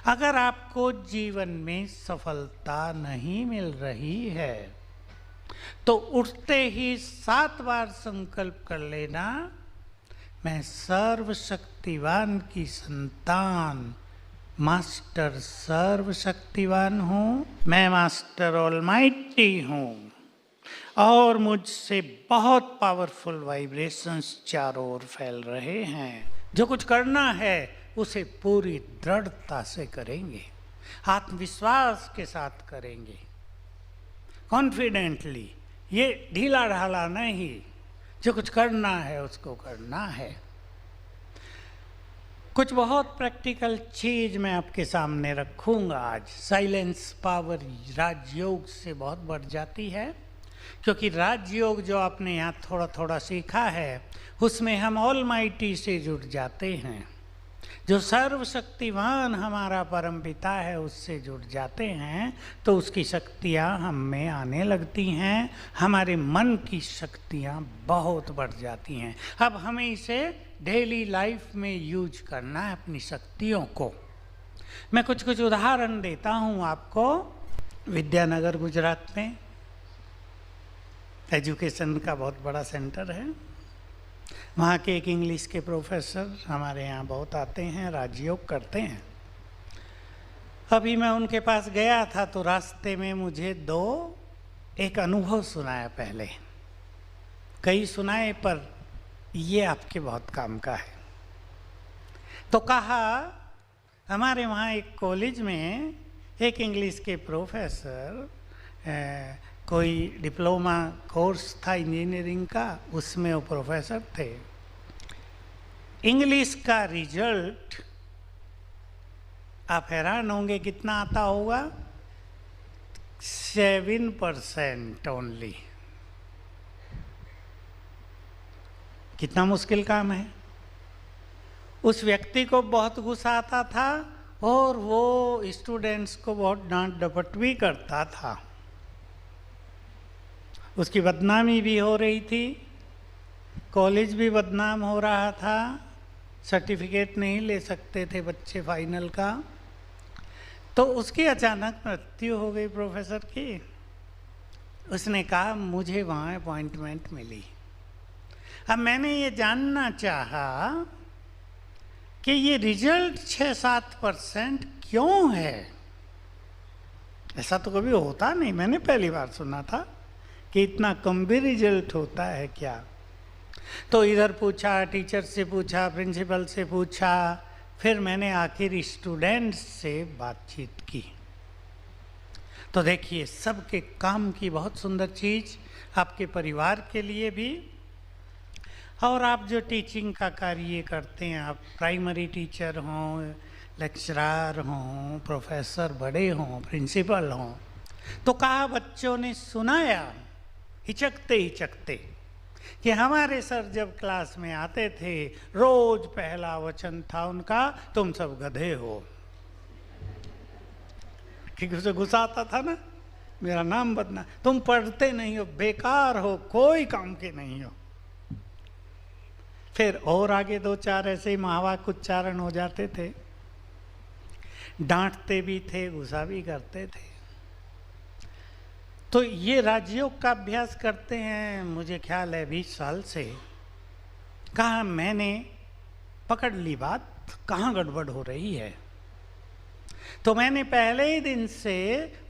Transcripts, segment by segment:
अगर आपको जीवन में सफलता नहीं मिल रही है तो उठते ही 7 बार संकल्प कर लेना, मैं सर्वशक्तिवान की संतान मास्टर सर्वशक्तिवान हूँ, मैं मास्टर ऑलमाइटी हूँ और मुझसे बहुत पावरफुल वाइब्रेशंस चारों ओर फैल रहे हैं। जो कुछ करना है उसे पूरी दृढ़ता से करेंगे, आत्मविश्वास के साथ करेंगे, कॉन्फिडेंटली। ये ढीला ढाला नहीं, जो कुछ करना है उसको करना है। कुछ बहुत प्रैक्टिकल चीज मैं आपके सामने रखूंगा आज। साइलेंस पावर राजयोग से बहुत बढ़ जाती है, क्योंकि राजयोग जो आपने यहाँ थोड़ा थोड़ा सीखा है उसमें हम ऑलमाइटी से जुड़ जाते हैं। जो सर्वशक्तिवान हमारा परमपिता है उससे जुड़ जाते हैं तो उसकी शक्तियाँ हम में आने लगती हैं, हमारे मन की शक्तियाँ बहुत बढ़ जाती हैं। अब हमें इसे डेली लाइफ में यूज करना है, अपनी शक्तियों को। मैं कुछ उदाहरण देता हूँ आपको। विद्यानगर गुजरात में एजुकेशन का बहुत बड़ा सेंटर है। वहाँ के एक इंग्लिश के प्रोफेसर हमारे यहाँ बहुत आते हैं, राजयोग करते हैं। अभी मैं उनके पास गया था तो रास्ते में मुझे एक अनुभव सुनाया। पहले कई सुनाए पर ये आपके बहुत काम का है। तो कहा, हमारे वहाँ एक कॉलेज में एक इंग्लिश के प्रोफेसर कोई डिप्लोमा कोर्स था इंजीनियरिंग का, उसमें वो प्रोफेसर थे। इंग्लिश का रिजल्ट आप हैरान होंगे कितना आता होगा, 7% ओनली। कितना मुश्किल काम है। उस व्यक्ति को बहुत गुस्सा आता था और वो स्टूडेंट्स को बहुत डांट डपट भी करता था। उसकी बदनामी भी हो रही थी, कॉलेज भी बदनाम हो रहा था, सर्टिफिकेट नहीं ले सकते थे बच्चे फाइनल का। तो उसकी अचानक मृत्यु हो गई प्रोफेसर की। उसने कहा मुझे वहाँ अपॉइंटमेंट मिली। अब मैंने ये जानना चाहा कि ये रिजल्ट 6-7% क्यों है। ऐसा तो कभी होता नहीं, मैंने पहली बार सुना था कि इतना कम भी रिजल्ट होता है क्या। तो इधर पूछा, टीचर से पूछा, प्रिंसिपल से पूछा, फिर मैंने आखिर स्टूडेंट्स से बातचीत की। तो देखिए, सबके काम की बहुत सुंदर चीज़, आपके परिवार के लिए भी। और आप जो टीचिंग का कार्य करते हैं, आप प्राइमरी टीचर हों, लेक्चरर हों, प्रोफेसर बड़े हों, प्रिंसिपल हों, तो कहा बच्चों ने सुनाया हिचकते हिचकते कि हमारे सर जब क्लास में आते थे रोज पहला वचन था उनका, तुम सब गधे हो। क्योंकि उसे गुस्सा आता था ना, मेरा नाम बदना, तुम पढ़ते नहीं हो, बेकार हो, कोई काम के नहीं हो। फिर और आगे 2-4 ऐसे ही महावाक्य उच्चारण हो जाते थे। डांटते भी थे, गुस्सा भी करते थे। तो ये राजयोग का अभ्यास करते हैं, मुझे ख्याल है 20 साल से। कहा मैंने पकड़ ली बात, कहाँ गड़बड़ हो रही है। तो मैंने पहले ही दिन से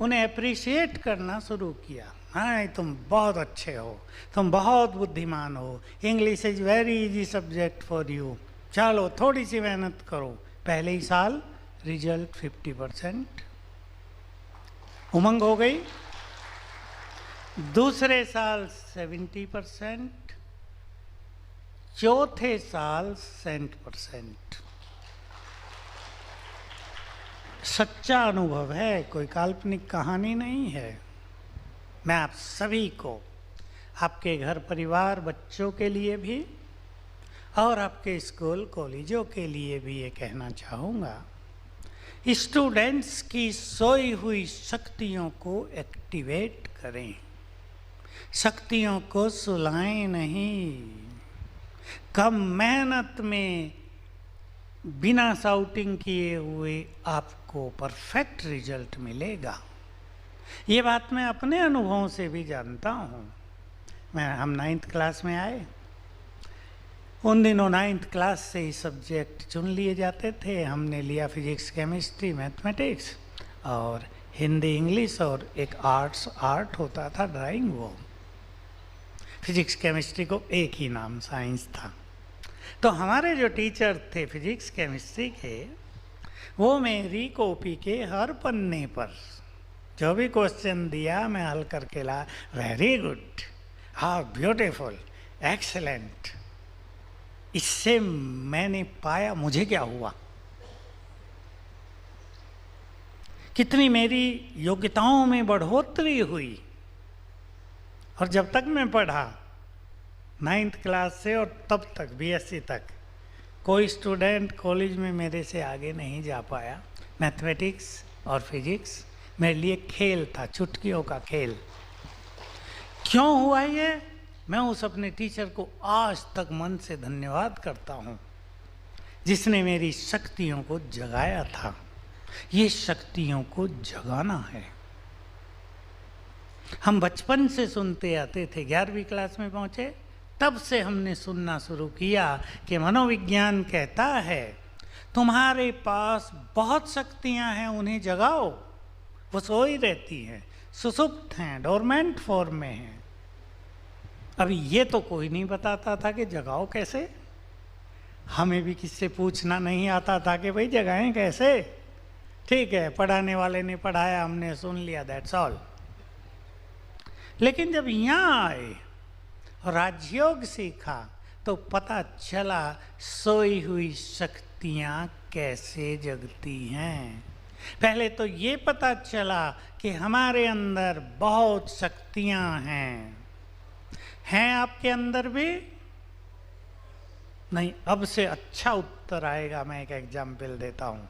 उन्हें अप्रिशिएट करना शुरू किया। हाँ, तुम बहुत अच्छे हो, तुम बहुत बुद्धिमान हो, English is very easy subject for you, चलो थोड़ी सी मेहनत करो। पहले ही साल रिजल्ट 50%, उमंग हो गई। दूसरे साल 70%, चौथे साल 100%। सच्चा अनुभव है, कोई काल्पनिक कहानी नहीं है। मैं आप सभी को, आपके घर परिवार, बच्चों के लिए भी और आपके स्कूल कॉलेजों के लिए भी ये कहना चाहूँगा, स्टूडेंट्स की सोई हुई शक्तियों को एक्टिवेट करें, शक्तियों को सुलाएं नहीं। कम मेहनत में बिना शाउटिंग किए हुए आपको परफेक्ट रिजल्ट मिलेगा। ये बात मैं अपने अनुभवों से भी जानता हूँ। हम 9th क्लास में आए, उन दिनों 9th क्लास से ही सब्जेक्ट चुन लिए जाते थे। हमने लिया फिजिक्स, केमिस्ट्री, मैथमेटिक्स और हिंदी, इंग्लिश और एक आर्ट होता था ड्राइंग। वो फिजिक्स केमिस्ट्री को एक ही नाम साइंस था। तो हमारे जो टीचर थे फिजिक्स केमिस्ट्री के, वो मेरी कॉपी के हर पन्ने पर जो भी क्वेश्चन दिया मैं हल करके ला, very good, how beautiful, excellent. इससे मैंने पाया मुझे क्या हुआ, कितनी मेरी योग्यताओं में बढ़ोतरी हुई। और जब तक मैं पढ़ा 9th क्लास से और तब तक BSc तक, कोई स्टूडेंट कॉलेज में मेरे से आगे नहीं जा पाया। मैथमेटिक्स और फिजिक्स मेरे लिए खेल था, चुटकियों का खेल। क्यों हुआ ये? मैं उस अपने टीचर को आज तक मन से धन्यवाद करता हूँ, जिसने मेरी शक्तियों को जगाया था। ये शक्तियों को जगाना है। हम बचपन से सुनते आते थे, 11वीं क्लास में पहुँचे तब से हमने सुनना शुरू किया कि मनोविज्ञान कहता है तुम्हारे पास बहुत शक्तियां हैं, उन्हें जगाओ। वो सोई रहती हैं, सुसुप्त हैं, डोरमेंट फॉर्म में हैं। अभी ये तो कोई नहीं बताता था कि जगाओ कैसे। हमें भी किससे पूछना नहीं आता था कि भाई जगाएं कैसे। ठीक है, पढ़ाने वाले ने पढ़ाया, हमने सुन लिया, दैट्स ऑल। लेकिन जब यहाँ आए, राजयोग सीखा, तो पता चला सोई हुई शक्तियाँ कैसे जगती हैं। पहले तो ये पता चला कि हमारे अंदर बहुत शक्तियाँ हैं आपके अंदर भी? नहीं, अब से अच्छा उत्तर आएगा। मैं एक एग्जाम्पल देता हूँ।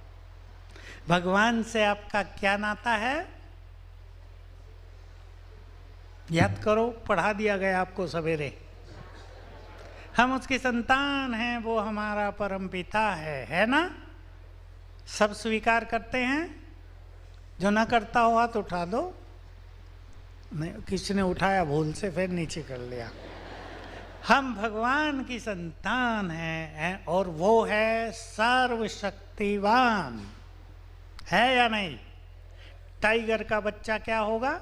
भगवान से आपका क्या नाता है? याद करो, पढ़ा दिया गया आपको सवेरे। हम उसकी संतान हैं, वो हमारा परम पिता है ना? सब स्वीकार करते हैं? जो ना करता हो हाथ उठा दो। नहीं, किसी ने उठाया भूल से, फिर नीचे कर लिया। हम भगवान की संतान हैं और वो है सर्वशक्तिवान, है या नहीं? टाइगर का बच्चा क्या होगा?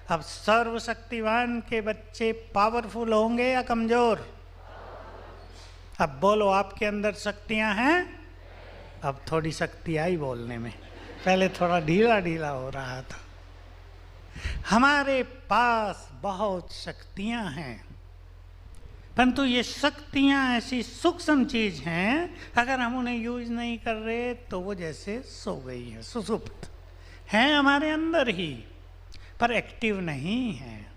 अब सर्वशक्तिवान के बच्चे पावरफुल होंगे या कमजोर? अब बोलो, आपके अंदर शक्तियां हैं? अब थोड़ी शक्ति आई बोलने में, पहले थोड़ा ढीला ढीला हो रहा था। हमारे पास बहुत शक्तियां हैं, परंतु ये शक्तियां ऐसी सूक्ष्म चीज हैं, अगर हम उन्हें यूज नहीं कर रहे तो वो जैसे सो गई है, सुसुप्त हैं हमारे अंदर ही, पर एक्टिव नहीं है।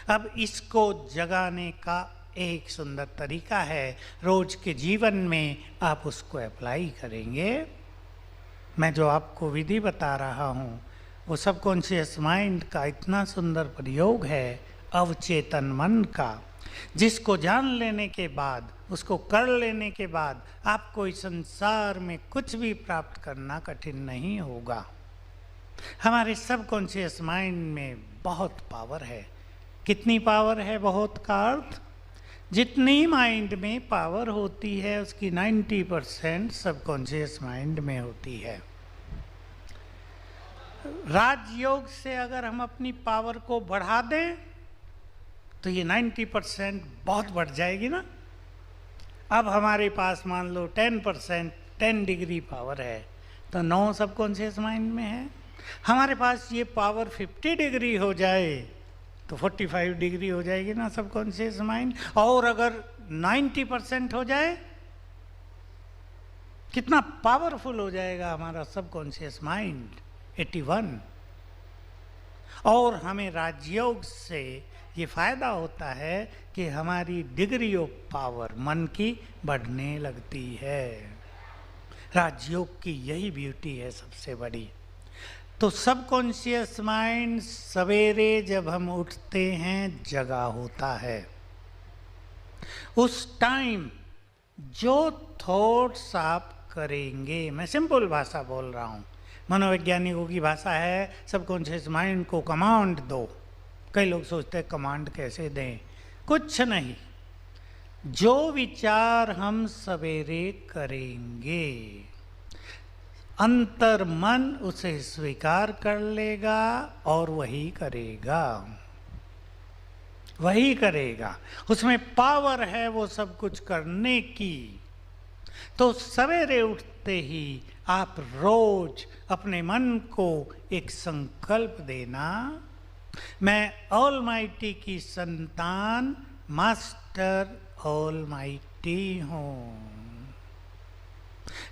अब इसको जगाने का एक सुंदर तरीका है, रोज के जीवन में आप उसको अप्लाई करेंगे। मैं जो आपको विधि बता रहा हूँ वो सबकॉन्शियस माइंड का इतना सुंदर प्रयोग है, अवचेतन मन का, जिसको जान लेने के बाद, उसको कर लेने के बाद आपको इस संसार में कुछ भी प्राप्त करना कठिन नहीं होगा। हमारे सबकॉन्शियस माइंड में बहुत पावर है। कितनी पावर है? बहुत का अर्थ, जितनी माइंड में पावर होती है उसकी 90% सबकॉन्शियस माइंड में होती है। राजयोग से अगर हम अपनी पावर को बढ़ा दें तो ये 90% बहुत बढ़ जाएगी ना। अब हमारे पास मान लो 10%, 10 डिग्री पावर है, तो 9 सबकॉन्शियस माइंड में है। हमारे पास ये पावर 50 डिग्री हो जाए तो 45 डिग्री हो जाएगी ना सबकॉन्शियस माइंड। और अगर 90% हो जाए, कितना पावरफुल हो जाएगा हमारा सबकॉन्शियस माइंड, 81। और हमें राजयोग से ये फायदा होता है कि हमारी डिग्री ऑफ पावर मन की बढ़ने लगती है। राजयोग की यही ब्यूटी है सबसे बड़ी। तो सबकॉन्शियस माइंड सवेरे जब हम उठते हैं जगा होता है। उस टाइम जो थॉट्स आप करेंगे, मैं सिंपल भाषा बोल रहा हूँ, मनोवैज्ञानिकों की भाषा है, सबकॉन्शियस माइंड को कमांड दो। कई लोग सोचते हैं कमांड कैसे दें, कुछ नहीं, जो विचार हम सवेरे करेंगे अंतर मन उसे स्वीकार कर लेगा और वही करेगा, वही करेगा। उसमें पावर है वो सब कुछ करने की। तो सवेरे उठते ही आप रोज अपने मन को एक संकल्प देना, मैं ऑलमाइटी की संतान मास्टर ऑलमाइटी हूँ,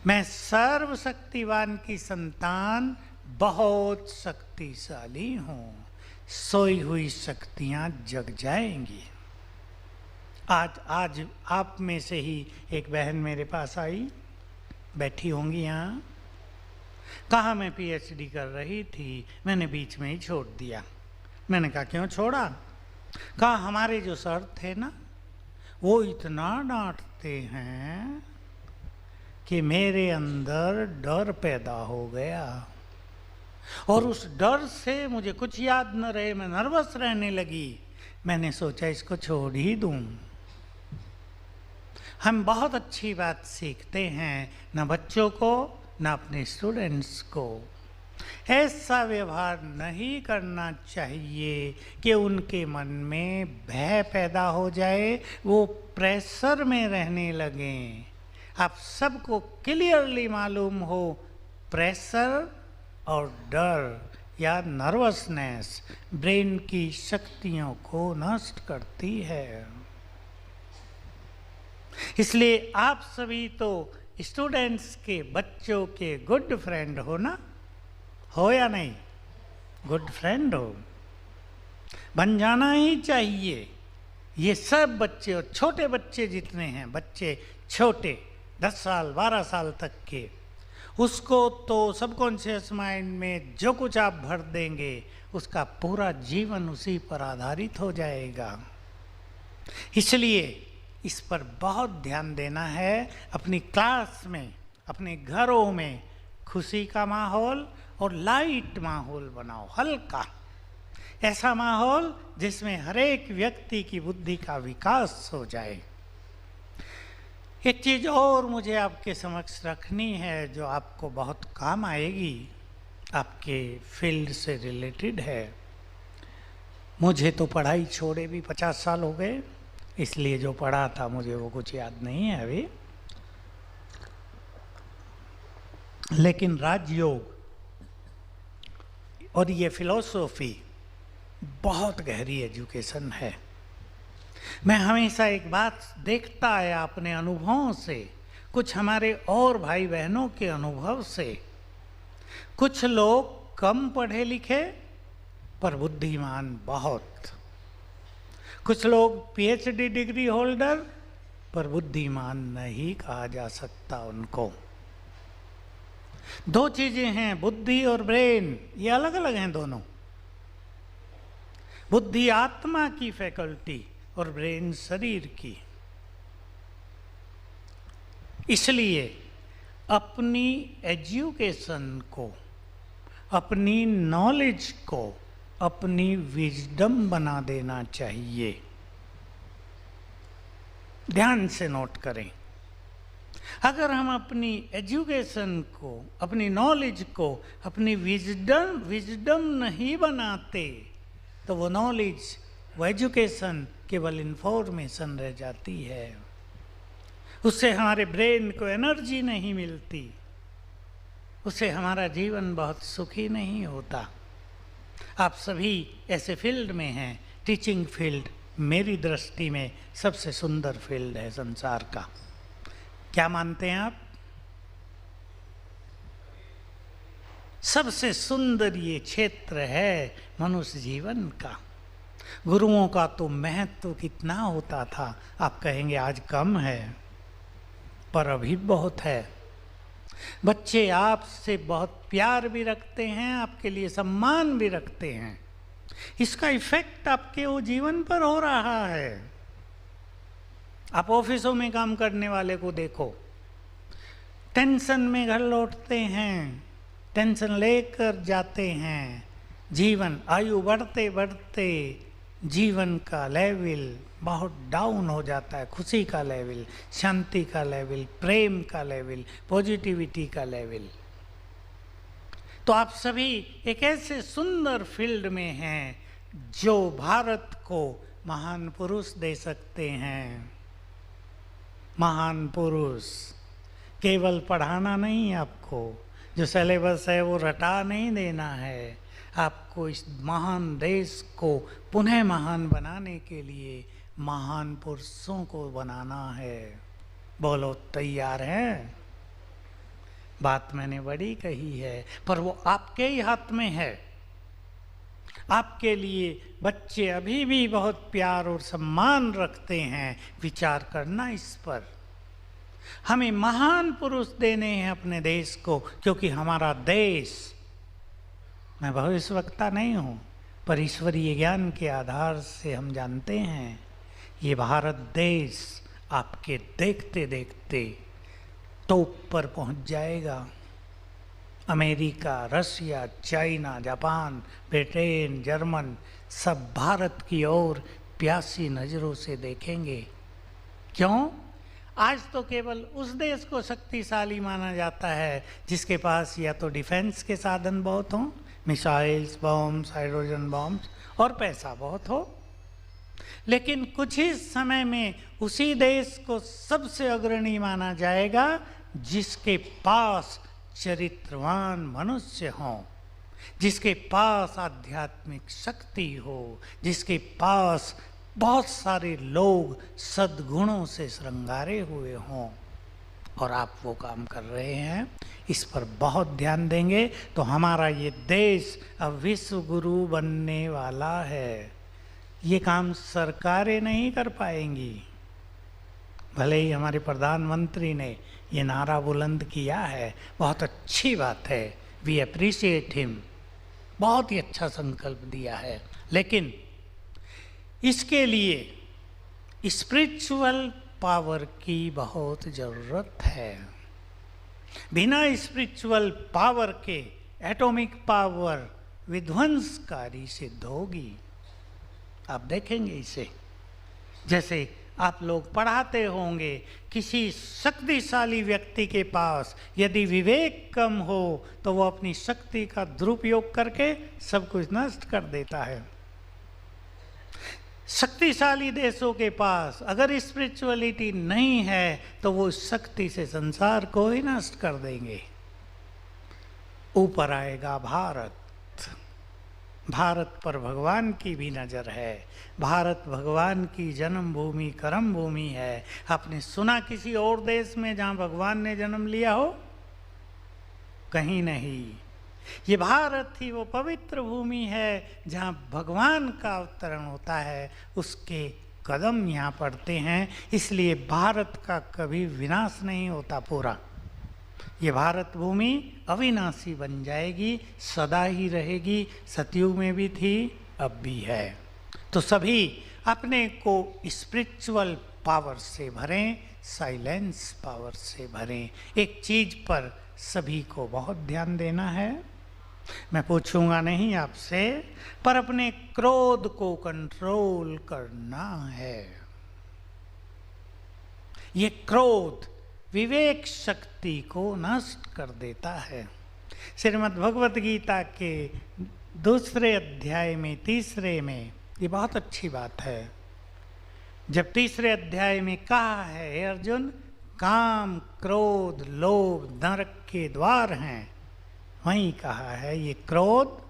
मैं सर्वशक्तिवान की संतान बहुत शक्तिशाली हूँ, सोई हुई शक्तियाँ जग जाएंगी। आज आप में से ही एक बहन मेरे पास आई, बैठी होंगी यहाँ, कहा मैं पीएचडी कर रही थी, मैंने बीच में ही छोड़ दिया। मैंने कहा क्यों छोड़ा? कहा हमारे जो सर थे ना, वो इतना डांटते हैं कि मेरे अंदर डर पैदा हो गया, और उस डर से मुझे कुछ याद न रहे, मैं नर्वस रहने लगी। मैंने सोचा इसको छोड़ ही दूं। हम बहुत अच्छी बात सीखते हैं, न बच्चों को न अपने स्टूडेंट्स को। ऐसा व्यवहार नहीं करना चाहिए कि उनके मन में भय पैदा हो जाए, वो प्रेशर में रहने लगें। आप सबको क्लियरली मालूम हो, प्रेशर और डर या नर्वसनेस ब्रेन की शक्तियों को नष्ट करती है। इसलिए आप सभी तो स्टूडेंट्स के, बच्चों के गुड फ्रेंड हो ना, हो या नहीं? गुड फ्रेंड हो, बन जाना ही चाहिए। ये सब बच्चे और छोटे बच्चे जितने हैं, बच्चे छोटे 10 साल 12 साल तक के, उसको तो सबकॉन्शियस माइंड में जो कुछ आप भर देंगे उसका पूरा जीवन उसी पर आधारित हो जाएगा। इसलिए इस पर बहुत ध्यान देना है। अपनी क्लास में, अपने घरों में खुशी का माहौल और लाइट माहौल बनाओ, हल्का ऐसा माहौल जिसमें हर एक व्यक्ति की बुद्धि का विकास हो जाए। एक चीज़ और मुझे आपके समक्ष रखनी है जो आपको बहुत काम आएगी, आपके फील्ड से रिलेटेड है। मुझे तो पढ़ाई छोड़े भी 50 साल हो गए, इसलिए जो पढ़ा था मुझे वो कुछ याद नहीं है अभी। लेकिन राजयोग और ये फिलॉसफी बहुत गहरी एजुकेशन है। मैं हमेशा एक बात देखता आया अपने अनुभवों से, कुछ हमारे और भाई बहनों के अनुभव से, कुछ लोग कम पढ़े लिखे पर बुद्धिमान बहुत, कुछ लोग पीएचडी डिग्री होल्डर पर बुद्धिमान नहीं कहा जा सकता उनको। दो चीजें हैं, बुद्धि और ब्रेन, ये अलग अलग हैं दोनों। बुद्धि आत्मा की फैकल्टी और ब्रेन शरीर की। इसलिए अपनी एजुकेशन को, अपनी नॉलेज को अपनी विजडम बना देना चाहिए। ध्यान से नोट करें, अगर हम अपनी एजुकेशन को, अपनी नॉलेज को अपनी विजडम नहीं बनाते तो वो नॉलेज, वो एजुकेशन केवल इंफॉर्मेशन रह जाती है। उससे हमारे ब्रेन को एनर्जी नहीं मिलती, उससे हमारा जीवन बहुत सुखी नहीं होता। आप सभी ऐसे फील्ड में हैं, टीचिंग फील्ड मेरी दृष्टि में सबसे सुंदर फील्ड है संसार का। क्या मानते हैं आप? सबसे सुंदर ये क्षेत्र है मनुष्य जीवन का। गुरुओं का तो महत्व कितना होता था, आप कहेंगे आज कम है, पर अभी बहुत है। बच्चे आपसे बहुत प्यार भी रखते हैं, आपके लिए सम्मान भी रखते हैं। इसका इफेक्ट आपके वो जीवन पर हो रहा है। आप ऑफिसों में काम करने वाले को देखो, टेंशन में घर लौटते हैं, टेंशन लेकर जाते हैं। जीवन आयु बढ़ते बढ़ते जीवन का लेवल बहुत डाउन हो जाता है, खुशी का लेवल, शांति का लेवल, प्रेम का लेवल, पॉजिटिविटी का लेवल। तो आप सभी एक ऐसे सुंदर फील्ड में हैं जो भारत को महान पुरुष दे सकते हैं। महान पुरुष केवल पढ़ाना नहीं, आपको जो सिलेबस है वो रटा नहीं देना है, आपको इस महान देश को पुनः महान बनाने के लिए महान पुरुषों को बनाना है। बोलो तैयार हैं? बात मैंने बड़ी कही है, पर वो आपके ही हाथ में है। आपके लिए बच्चे अभी भी बहुत प्यार और सम्मान रखते हैं, विचार करना इस पर। हमें महान पुरुष देने हैं अपने देश को, क्योंकि हमारा देश, मैं भविष्यवक्ता नहीं हूँ, पर ईश्वरीय ज्ञान के आधार से हम जानते हैं ये भारत देश आपके देखते देखते टॉप पर पहुँच जाएगा। America, Russia, China, Japan, Britain, German सब भारत की ओर प्यासी नज़रों से देखेंगे। क्यों? आज तो केवल उस देश को शक्तिशाली माना जाता है जिसके पास या तो डिफेंस के साधन बहुत हों, मिसाइल्स, बॉम्ब्स, हाइड्रोजन बॉम्ब्स, और पैसा बहुत हो। लेकिन कुछ ही समय में उसी देश को सबसे अग्रणी माना जाएगा जिसके पास चरित्रवान मनुष्य हों, जिसके पास आध्यात्मिक शक्ति हो, जिसके पास बहुत सारे लोग सद्गुणों से श्रृंगारे हुए हों। और आप वो काम कर रहे हैं, इस पर बहुत ध्यान देंगे तो हमारा ये देश अब विश्व गुरु बनने वाला है। ये काम सरकारें नहीं कर पाएंगी। भले ही हमारे प्रधानमंत्री ने ये नारा बुलंद किया है, बहुत अच्छी बात है, वी अप्रिशिएट हिम, बहुत ही अच्छा संकल्प दिया है, लेकिन इसके लिए स्पिरिचुअल पावर की बहुत ज़रूरत है। बिना स्पिरिचुअल पावर के एटॉमिक पावर विध्वंसकारी सिद्ध होगी। आप देखेंगे इसे, जैसे आप लोग पढ़ाते होंगे, किसी शक्तिशाली व्यक्ति के पास यदि विवेक कम हो तो वो अपनी शक्ति का दुरुपयोग करके सब कुछ नष्ट कर देता है। शक्तिशाली देशों के पास अगर स्पिरिचुअलिटी नहीं है तो वो शक्ति से संसार को ही नष्ट कर देंगे। ऊपर आएगा भारत। भारत पर भगवान की भी नज़र है। भारत भगवान की जन्मभूमि, कर्म भूमि है। आपने सुना किसी और देश में जहाँ भगवान ने जन्म लिया हो? कहीं नहीं। ये भारत ही वो पवित्र भूमि है जहाँ भगवान का अवतरण होता है, उसके कदम यहाँ पड़ते हैं। इसलिए भारत का कभी विनाश नहीं होता पूरा। ये भारत भूमि अविनाशी बन जाएगी, सदा ही रहेगी। सतयुग में भी थी, अब भी है। तो सभी अपने को स्पिरिचुअल पावर से भरें, साइलेंस पावर से भरें। एक चीज पर सभी को बहुत ध्यान देना है। मैं पूछूंगा नहीं आपसे, पर अपने क्रोध को कंट्रोल करना है। ये क्रोध विवेक शक्ति को नष्ट कर देता है। श्रीमद् भगवत गीता के दूसरे अध्याय में, तीसरे में, ये बहुत अच्छी बात है। जब तीसरे अध्याय में कहा है, हे अर्जुन, काम, क्रोध, लोभ नरक के द्वार हैं, वहीं कहा है ये क्रोध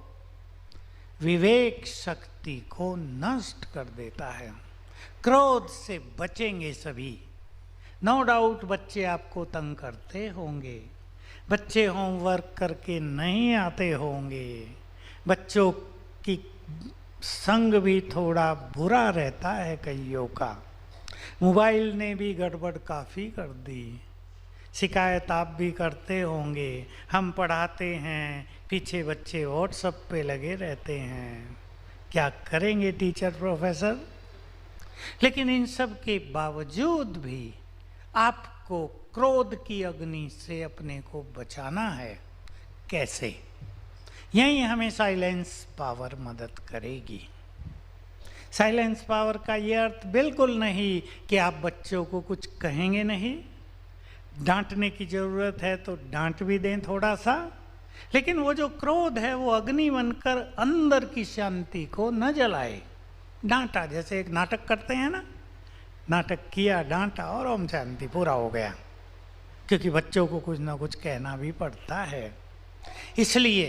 विवेक शक्ति को नष्ट कर देता है। क्रोध से बचेंगे सभी। नो डाउट बच्चे आपको तंग करते होंगे, बच्चे होमवर्क करके नहीं आते होंगे, बच्चों की संग भी थोड़ा बुरा रहता है कईयों का। मोबाइल ने भी गड़बड़ काफ़ी कर दी। शिकायत आप भी करते होंगे। हम पढ़ाते हैं, पीछे बच्चे व्हाट्सएप पे लगे रहते हैं। क्या करेंगे टीचर प्रोफेसर? लेकिन इन सब के बावजूद भी आपको क्रोध की अग्नि से अपने को बचाना है। कैसे? यही हमें साइलेंस पावर मदद करेगी। साइलेंस पावर का ये अर्थ बिल्कुल नहीं कि आप बच्चों को कुछ कहेंगे नहीं, डांटने की जरूरत है तो डांट भी दें थोड़ा सा, लेकिन वो जो क्रोध है वो अग्नि बनकर अंदर की शांति को न जलाए। डांटा, जैसे एक नाटक करते हैं ना, नाटक किया, डांटा और ओम शांति, पूरा हो गया। क्योंकि बच्चों को कुछ ना कुछ कहना भी पड़ता है। इसलिए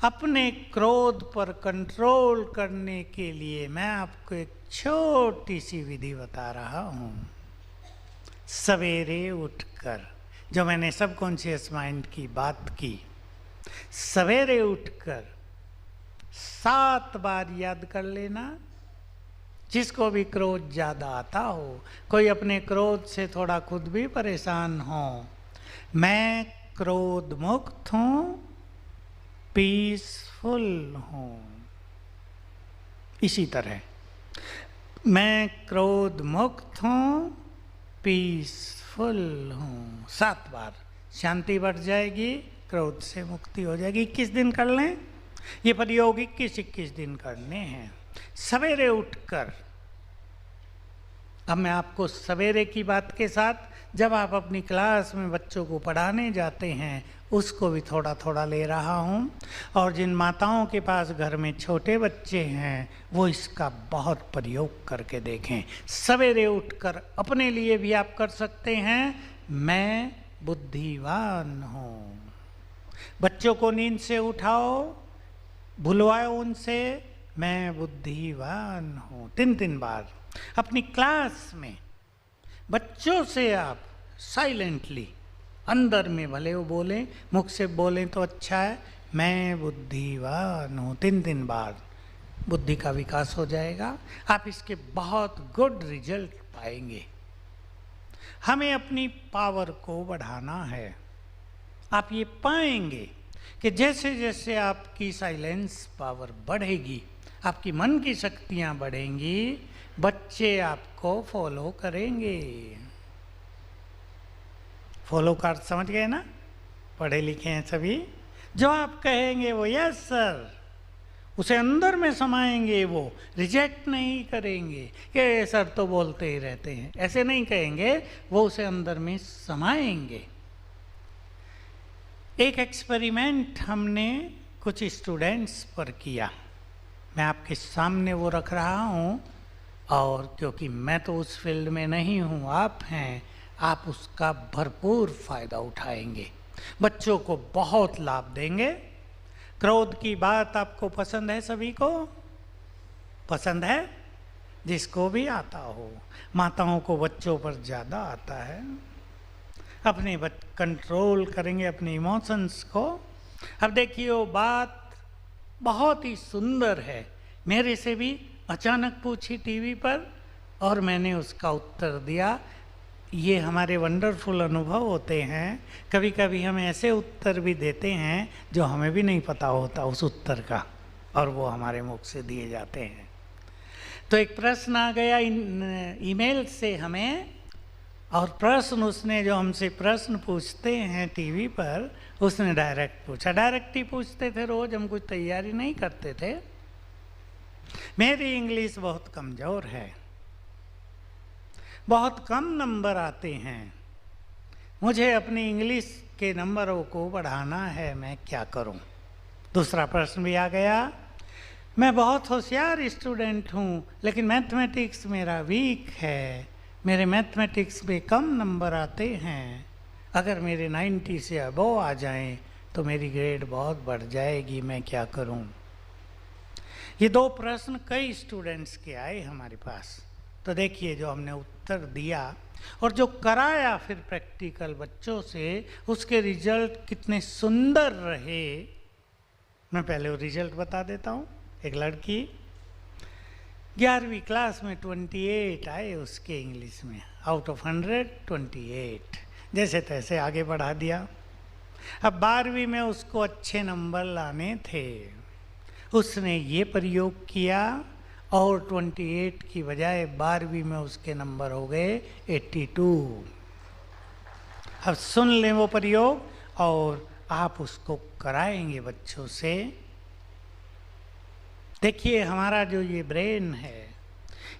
अपने क्रोध पर कंट्रोल करने के लिए मैं आपको एक छोटी सी विधि बता रहा हूँ। सवेरे उठकर, जो मैंने सबकॉन्शियस माइंड की बात की, सवेरे उठकर 7 बार याद कर लेना। जिसको भी क्रोध ज़्यादा आता हो, कोई अपने क्रोध से थोड़ा खुद भी परेशान हो, मैं क्रोध मुक्त हूँ, पीसफुल हूँ। इसी तरह मैं क्रोध मुक्त हूँ, पीसफुल हूँ। 7 बार शांति बढ़ जाएगी, क्रोध से मुक्ति हो जाएगी। 21 दिन कर लें, ये प्रयोग 21 दिन करने हैं सवेरे उठकर। अब मैं आपको सवेरे की बात के साथ जब आप अपनी क्लास में बच्चों को पढ़ाने जाते हैं उसको भी थोड़ा थोड़ा ले रहा हूँ। और जिन माताओं के पास घर में छोटे बच्चे हैं वो इसका बहुत प्रयोग करके देखें। सवेरे उठकर अपने लिए भी आप कर सकते हैं, मैं बुद्धिमान हूँ। बच्चों को नींद से उठाओ, भुलवाओ उनसे, मैं बुद्धिवान हूँ। 3 बार अपनी क्लास में बच्चों से आप साइलेंटली, अंदर में भले वो बोलें, मुख से बोलें तो अच्छा है, मैं बुद्धिवान हूँ। 3 बार बुद्धि का विकास हो जाएगा। आप इसके बहुत गुड रिजल्ट पाएंगे। हमें अपनी पावर को बढ़ाना है। आप ये पाएंगे कि जैसे जैसे आपकी साइलेंस पावर बढ़ेगी, आपकी मन की शक्तियाँ बढ़ेंगी, बच्चे आपको फॉलो करेंगे। फॉलो कर समझ गए ना? पढ़े लिखे हैं सभी। जो आप कहेंगे वो यस सर, उसे अंदर में समाएंगे, वो रिजेक्ट नहीं करेंगे कि सर तो बोलते ही रहते हैं, ऐसे नहीं कहेंगे, वो उसे अंदर में समाएंगे। एक एक्सपेरिमेंट हमने कुछ स्टूडेंट्स पर किया, मैं आपके सामने वो रख रहा हूँ। और क्योंकि मैं तो उस फील्ड में नहीं हूँ, आप हैं, आप उसका भरपूर फायदा उठाएंगे, बच्चों को बहुत लाभ देंगे। क्रोध की बात आपको पसंद है? सभी को पसंद है? जिसको भी आता हो। माताओं को बच्चों पर ज़्यादा आता है। अपने कंट्रोल करेंगे अपने इमोशंस को। अब देखिए वो बात बहुत ही सुंदर है, मेरे से भी अचानक पूछी टीवी पर और मैंने उसका उत्तर दिया। ये हमारे वंडरफुल अनुभव होते हैं। कभी कभी हम ऐसे उत्तर भी देते हैं जो हमें भी नहीं पता होता उस उत्तर का, और वो हमारे मुख से दिए जाते हैं। तो एक प्रश्न आ गया ईमेल से हमें, और प्रश्न उसने जो हमसे प्रश्न पूछते हैं टीवी पर, उसने डायरेक्ट पूछा। डायरेक्ट ही पूछते थे रोज, हम कुछ तैयारी नहीं करते थे। मेरी इंग्लिश बहुत कमज़ोर है, बहुत कम नंबर आते हैं, मुझे अपनी इंग्लिश के नंबरों को बढ़ाना है, मैं क्या करूं? दूसरा प्रश्न भी आ गया, मैं बहुत होशियार स्टूडेंट हूं लेकिन मैथमेटिक्स मेरा वीक है, मेरे मैथमेटिक्स में कम नंबर आते हैं, अगर मेरे 90 से अबव आ जाएं तो मेरी ग्रेड बहुत बढ़ जाएगी, मैं क्या करूं? ये 2 प्रश्न कई स्टूडेंट्स के आए हमारे पास। तो देखिए जो हमने उत्तर दिया और जो कराया फिर प्रैक्टिकल बच्चों से, उसके रिजल्ट कितने सुंदर रहे। मैं पहले वो रिजल्ट बता देता हूँ। एक लड़की 11वीं क्लास में 28 आए उसके इंग्लिश में, आउट ऑफ 100 28, जैसे तैसे आगे बढ़ा दिया। अब 12वीं में उसको अच्छे नंबर लाने थे, उसने ये प्रयोग किया और 28 की बजाय 12वीं में उसके नंबर हो गए 82। अब सुन लें वो प्रयोग और आप उसको कराएंगे बच्चों से। देखिए हमारा जो ये ब्रेन है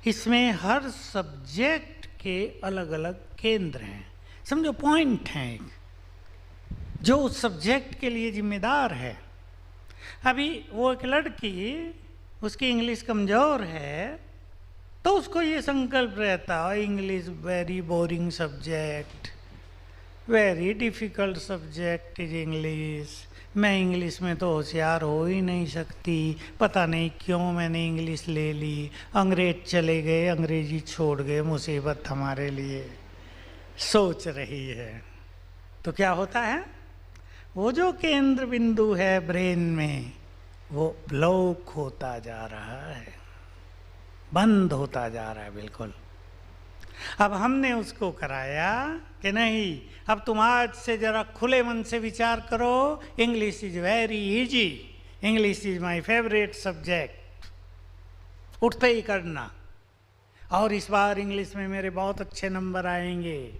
इसमें हर सब्जेक्ट के अलग अलग केंद्र हैं, समझो पॉइंट हैं जो उस सब्जेक्ट के लिए जिम्मेदार है। अभी वो एक लड़की, उसकी इंग्लिश कमज़ोर है तो उसको ये संकल्प रहता है English very boring subject, very difficult subject is English, मैं इंग्लिश में तो होशियार हो ही नहीं सकती, पता नहीं क्यों मैंने इंग्लिश ले ली, अंग्रेज चले गए, अंग्रेजी छोड़ गए, मुसीबत हमारे लिए, सोच रही है। तो क्या होता है, वो जो केंद्र बिंदु है ब्रेन में वो ब्लॉक होता जा रहा है, बंद होता जा रहा है बिल्कुल। अब हमने उसको कराया कि नहीं, अब तुम आज से जरा खुले मन से विचार करो, English is very easy, English is my favourite subject, उठते ही करना, और इस बार इंग्लिश में मेरे बहुत अच्छे नंबर आएंगे,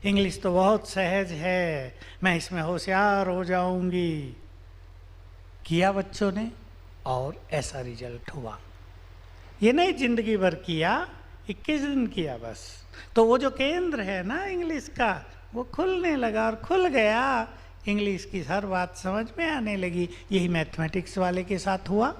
इंग्लिश तो बहुत सहज है, मैं इसमें होशियार हो जाऊंगी। किया बच्चों ने और ऐसा रिजल्ट हुआ। ये नहीं जिंदगी भर किया, 21 दिन किया बस, तो वो जो केंद्र है ना इंग्लिश का वो खुलने लगा और खुल गया, इंग्लिश की हर बात समझ में आने लगी। यही मैथमेटिक्स वाले के साथ हुआ,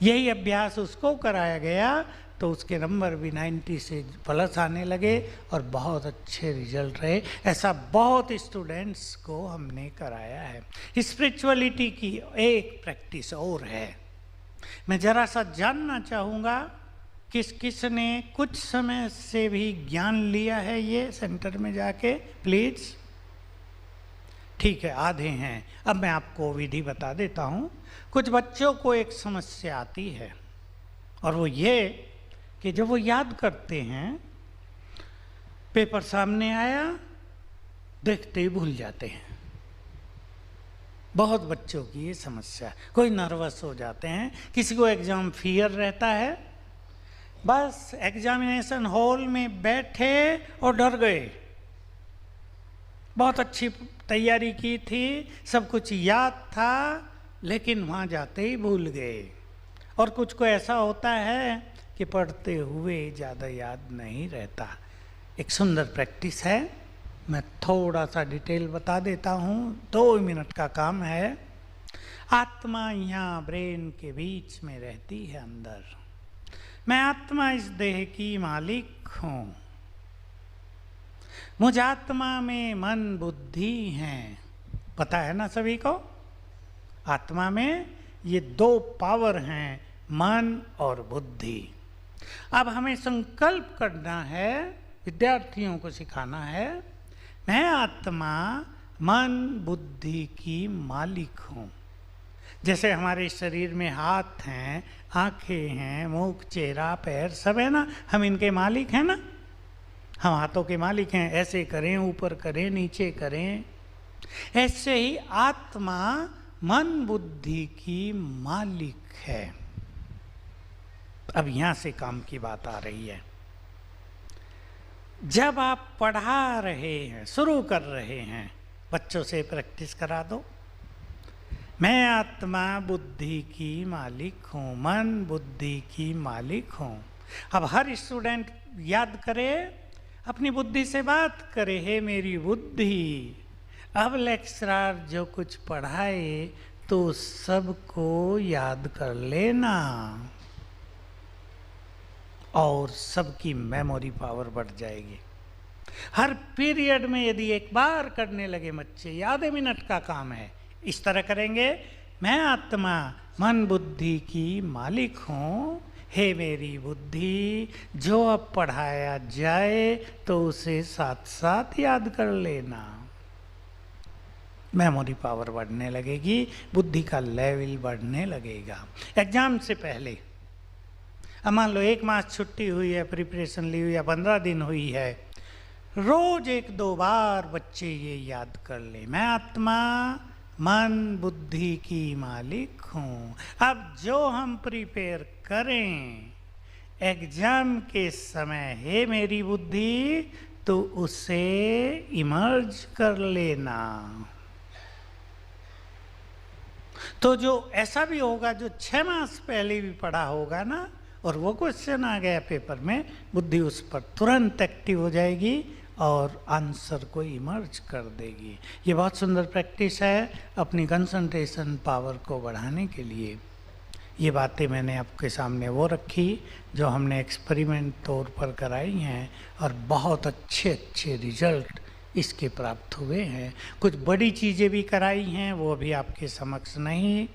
यही अभ्यास उसको कराया गया तो उसके नंबर भी 90 से प्लस आने लगे और बहुत अच्छे रिजल्ट रहे। ऐसा बहुत स्टूडेंट्स को हमने कराया है। स्पिरिचुअलिटी की एक प्रैक्टिस और है, मैं ज़रा सा जानना चाहूँगा किस किस ने कुछ समय से भी ज्ञान लिया है ये सेंटर में जाके, प्लीज़। ठीक है, आधे हैं। अब मैं आपको विधि बता देता हूँ। कुछ बच्चों को एक समस्या आती है और वो ये कि जब वो याद करते हैं, पेपर सामने आया, देखते ही भूल जाते हैं। बहुत बच्चों की ये समस्या है। कोई नर्वस हो जाते हैं, किसी को एग्ज़ाम फियर रहता है, बस एग्जामिनेशन हॉल में बैठे और डर गए, बहुत अच्छी तैयारी की थी, सब कुछ याद था, लेकिन वहाँ जाते ही भूल गए। और कुछ को ऐसा होता है कि पढ़ते हुए ज़्यादा याद नहीं रहता। एक सुंदर प्रैक्टिस है, मैं थोड़ा सा डिटेल बता देता हूँ, 2 मिनट का काम है। आत्मा यहाँ ब्रेन के बीच में रहती है अंदर। मैं आत्मा इस देह की मालिक हूँ, मुझ आत्मा में मन बुद्धि हैं, पता है ना सभी को। आत्मा में ये 2 पावर हैं, मन और बुद्धि। अब हमें संकल्प करना है, विद्यार्थियों को सिखाना है, मैं आत्मा मन बुद्धि की मालिक हूँ। जैसे हमारे शरीर में हाथ हैं, आँखें हैं, मुख, चेहरा, पैर सब है ना, हम इनके मालिक हैं ना, हम हाथों के मालिक हैं। ऐसे करें, ऊपर करें, नीचे करें। ऐसे ही आत्मा मन बुद्धि की मालिक है। अब यहाँ से काम की बात आ रही है। जब आप पढ़ा रहे हैं, शुरू कर रहे हैं, बच्चों से प्रैक्टिस करा दो, मैं आत्मा बुद्धि की मालिक हूँ, मन बुद्धि की मालिक हूँ। अब हर स्टूडेंट याद करे, अपनी बुद्धि से बात करे, हे मेरी बुद्धि। अब लेक्चरर जो कुछ पढ़ाए तो सबको याद कर लेना और सबकी मेमोरी पावर बढ़ जाएगी। हर पीरियड में यदि एक बार करने लगे बच्चे, ये आधे मिनट का काम है, इस तरह करेंगे, मैं आत्मा मन बुद्धि की मालिक हूँ, हे मेरी बुद्धि, जो अब पढ़ाया जाए तो उसे साथ साथ याद कर लेना। मेमोरी पावर बढ़ने लगेगी, बुद्धि का लेवल बढ़ने लगेगा। एग्जाम से पहले अब मान लो 1 मास छुट्टी हुई है, प्रिपरेशन ली हुई है, 15 दिन हुई है, रोज 1-2 बार बच्चे ये याद कर ले, मैं आत्मा मन बुद्धि की मालिक हूँ। अब जो हम प्रिपेयर करें एग्जाम के समय हे मेरी बुद्धि तो उसे इमर्ज कर लेना। तो जो ऐसा भी होगा जो 6 मास पहले भी पढ़ा होगा ना, और वो क्वेश्चन आ गया पेपर में, बुद्धि उस पर तुरंत एक्टिव हो जाएगी और आंसर को इमर्ज कर देगी। ये बहुत सुंदर प्रैक्टिस है अपनी कंसंट्रेशन पावर को बढ़ाने के लिए। ये बातें मैंने आपके सामने वो रखी जो हमने एक्सपेरिमेंट तौर पर कराई हैं और बहुत अच्छे अच्छे रिजल्ट इसके प्राप्त हुए हैं। कुछ बड़ी चीज़ें भी कराई हैं, वो अभी आपके समक्ष नहीं।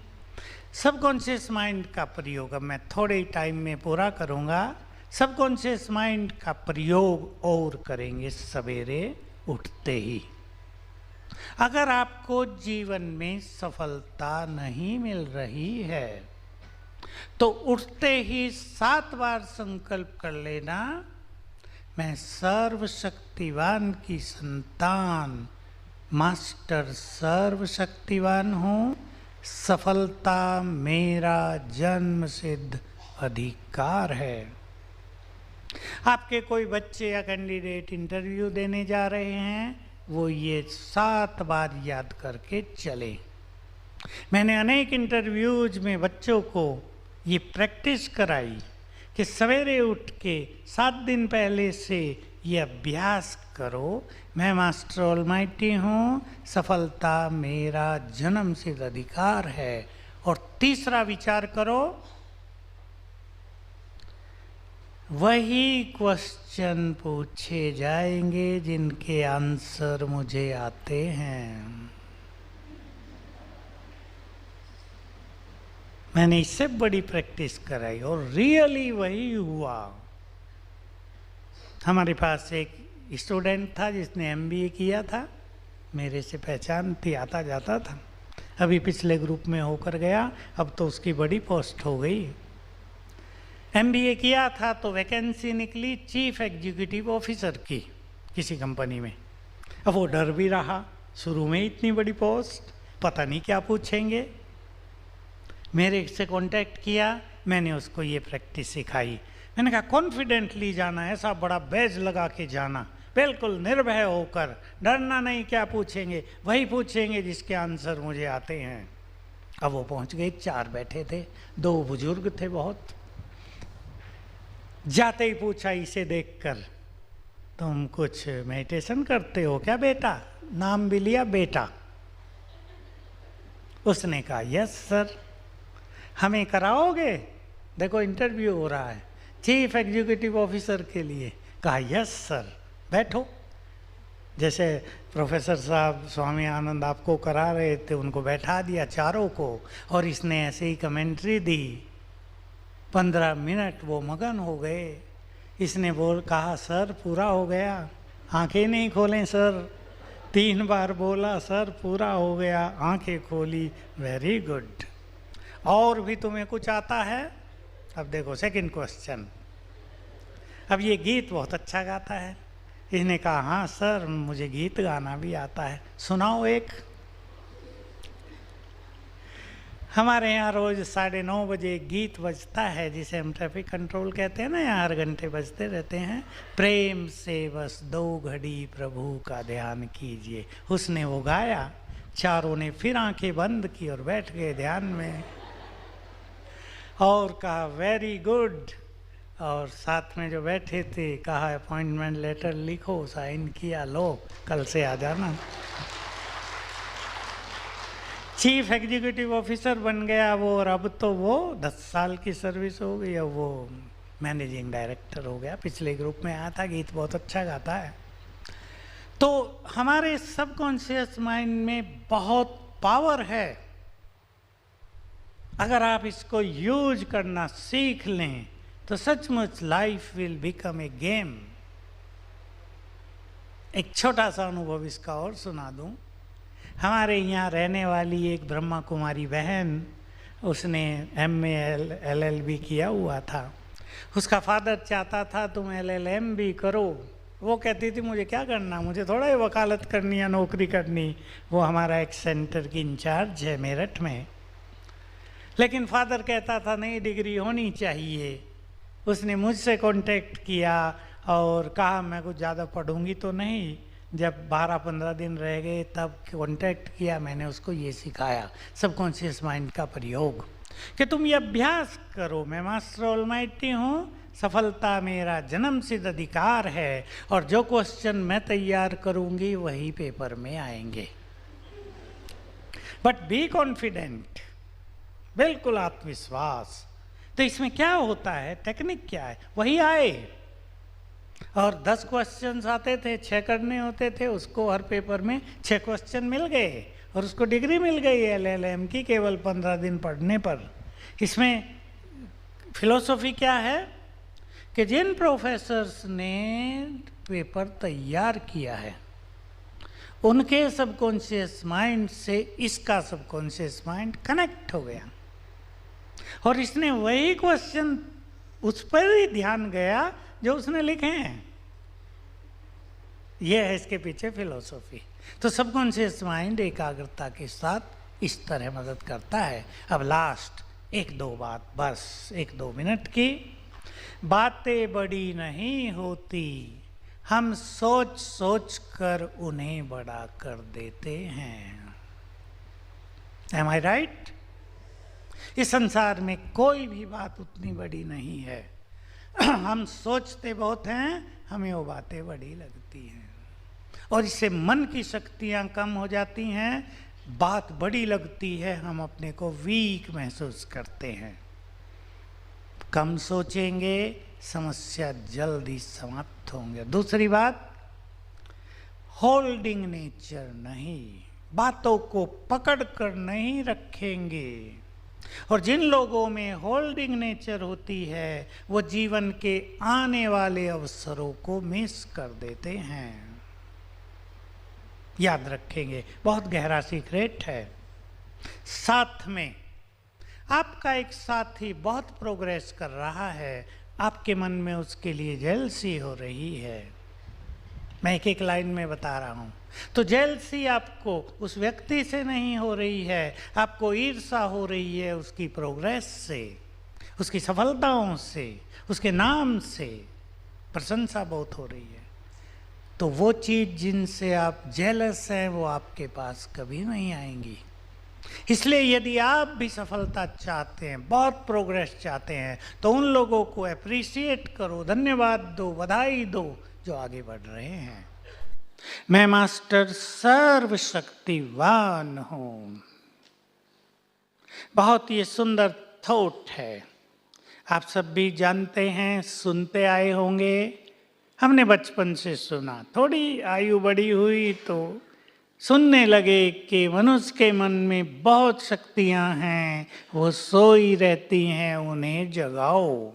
सबकॉन्शियस माइंड का प्रयोग अब मैं थोड़े ही टाइम में पूरा करूँगा। सबकॉन्शियस माइंड का प्रयोग और करेंगे सवेरे उठते ही। अगर आपको जीवन में सफलता नहीं मिल रही है तो उठते ही 7 बार संकल्प कर लेना, मैं सर्वशक्तिवान की संतान, मास्टर सर्वशक्तिवान हूँ, सफलता मेरा जन्म सिद्ध अधिकार है। आपके कोई बच्चे या कैंडिडेट इंटरव्यू देने जा रहे हैं, वो ये 7 बार याद करके चले। मैंने अनेक इंटरव्यूज में बच्चों को ये प्रैक्टिस कराई कि सवेरे उठ के 7 दिन पहले से ये अभ्यास करो, मैं मास्टर ऑलमाइटी हूँ, सफलता मेरा जन्म सिद्ध अधिकार है। और तीसरा विचार करो, वही क्वेश्चन पूछे जाएंगे जिनके आंसर मुझे आते हैं। मैंने इससे बड़ी प्रैक्टिस कराई और रियली वही हुआ। हमारे पास एक स्टूडेंट था जिसने MBA किया था, मेरे से पहचान थी, आता जाता था। अभी पिछले ग्रुप में होकर गया, अब तो उसकी बड़ी पोस्ट हो गई। MBA किया था तो वैकेंसी निकली चीफ एग्जीक्यूटिव ऑफिसर की किसी कंपनी में। अब वो डर भी रहा, शुरू में इतनी बड़ी पोस्ट, पता नहीं क्या पूछेंगे। मेरे से कांटेक्ट किया, मैंने उसको ये प्रैक्टिस सिखाई। मैंने कहा कॉन्फिडेंटली जाना, ऐसा बड़ा बैज लगा के जाना, बिल्कुल निर्भय होकर, डरना नहीं, क्या पूछेंगे वही पूछेंगे जिसके आंसर मुझे आते हैं। अब वो पहुंच गए, 4 बैठे थे, 2 बुजुर्ग थे बहुत। जाते ही पूछा इसे देखकर, तुम कुछ मेडिटेशन करते हो क्या बेटा? नाम भी लिया बेटा। उसने कहा यस सर। हमें कराओगे? देखो इंटरव्यू हो रहा है चीफ एग्जीक्यूटिव ऑफिसर के लिए। कहा यस सर, बैठो। जैसे प्रोफेसर साहब स्वामी आनंद आपको करा रहे थे, उनको बैठा दिया चारों को, और इसने ऐसे ही कमेंट्री दी। 15 मिनट वो मगन हो गए। इसने कहा सर पूरा हो गया। आंखें नहीं खोलें सर। 3 बार बोला सर पूरा हो गया, आंखें खोली, वेरी गुड। और भी तुम्हें कुछ आता है? अब देखो सेकंड क्वेश्चन। अब ये गीत बहुत अच्छा गाता है। इसने कहा हाँ सर मुझे गीत गाना भी आता है, सुनाओ एक। हमारे यहाँ रोज 9:30 बजे गीत बजता है जिसे हम ट्रैफिक कंट्रोल कहते हैं ना, यहाँ हर घंटे बजते रहते हैं। प्रेम से बस 2 घड़ी प्रभु का ध्यान कीजिए। उसने वो गाया, चारों ने फिर आंखें बंद की और बैठ गए ध्यान में, और कहा वेरी गुड। और साथ में जो बैठे थे कहा अपॉइंटमेंट लेटर लिखो, साइन किया, लो कल से आ जाना। चीफ एग्जीक्यूटिव ऑफिसर बन गया वो, और अब तो वो 10 साल की सर्विस हो गई, अब वो मैनेजिंग डायरेक्टर हो गया। पिछले ग्रुप में आया था, गीत बहुत अच्छा गाता है। तो हमारे सबकॉन्शियस माइंड में बहुत पावर है। अगर आप इसको यूज करना सीख लें तो सचमुच life will become a game. एक छोटा सा अनुभव इसका और सुना दूं। हमारे यहाँ रहने वाली एक ब्रह्मा कुमारी बहन, उसने MA LLB किया हुआ था। उसका फादर चाहता था तुम LLM भी करो। वो कहती थी मुझे क्या करना, मुझे थोड़ा ही वकालत करनी या नौकरी करनी। वो हमारा एक सेंटर की इंचार्ज है मेरठ में। लेकिन फादर कहता था नहीं डिग्री होनी चाहिए। उसने मुझसे कांटेक्ट किया और कहा मैं कुछ ज़्यादा पढ़ूंगी तो नहीं। जब 12-15 दिन रह गए तब कांटेक्ट किया, मैंने उसको ये सिखाया सबकॉन्शियस माइंड का प्रयोग कि तुम ये अभ्यास करो, मैं मास्टर ऑलमाइटी हूँ, सफलता मेरा जन्म सिद्ध अधिकार है और जो क्वेश्चन मैं तैयार करूँगी वही पेपर में आएंगे। बट बी कॉन्फिडेंट, बिल्कुल आत्मविश्वास। तो इसमें क्या होता है, टेक्निक क्या है, वही आए। और 10 क्वेश्चंस आते थे, 6 करने होते थे, उसको हर पेपर में 6 क्वेश्चन मिल गए और उसको डिग्री मिल गई LLM की केवल 15 दिन पढ़ने पर। इसमें फिलॉसफी क्या है कि जिन प्रोफेसर्स ने पेपर तैयार किया है उनके सबकॉन्शियस माइंड से इसका सबकॉन्शियस माइंड कनेक्ट हो गया और इसने वही क्वेश्चन उस पर ही ध्यान गया जो उसने लिखे हैं। यह है इसके पीछे फिलॉसफी। तो सबकॉन्शियस माइंड एकाग्रता के साथ इस तरह मदद करता है। अब लास्ट 1-2 बात, बस 1-2 मिनट की। बातें बड़ी नहीं होती, हम सोच सोच कर उन्हें बड़ा कर देते हैं। Am I right? इस संसार में कोई भी बात उतनी बड़ी नहीं है। हम सोचते बहुत हैं, हमें वो बातें बड़ी लगती हैं और इससे मन की शक्तियां कम हो जाती हैं, बात बड़ी लगती है, हम अपने को वीक महसूस करते हैं। कम सोचेंगे, समस्या जल्दी समाप्त होंगे। दूसरी बात, होल्डिंग नेचर नहीं, बातों को पकड़ कर नहीं रखेंगे। और जिन लोगों में होल्डिंग नेचर होती है वो जीवन के आने वाले अवसरों को मिस कर देते हैं। याद रखेंगे, बहुत गहरा सीक्रेट है। साथ में आपका एक साथी बहुत प्रोग्रेस कर रहा है, आपके मन में उसके लिए जेलसी हो रही है। मैं एक एक लाइन में बता रहा हूं। तो जेलसी आपको उस व्यक्ति से नहीं हो रही है, आपको ईर्ष्या हो रही है उसकी प्रोग्रेस से, उसकी सफलताओं से, उसके नाम से प्रशंसा बहुत हो रही है। तो वो चीज जिनसे आप जेलस हैं वो आपके पास कभी नहीं आएंगी। इसलिए यदि आप भी सफलता चाहते हैं, बहुत प्रोग्रेस चाहते हैं, तो उन लोगों को अप्रिशिएट करो, धन्यवाद दो, बधाई दो जो आगे बढ़ रहे हैं। मैं मास्टर सर्वशक्तिवान हूं। बहुत ये सुंदर थॉट है। आप सब भी जानते हैं, सुनते आए होंगे, हमने बचपन से सुना। थोड़ी आयु बड़ी हुई तो सुनने लगे कि मनुष्य के मन में बहुत शक्तियां हैं, वो सोई रहती हैं, उन्हें जगाओ।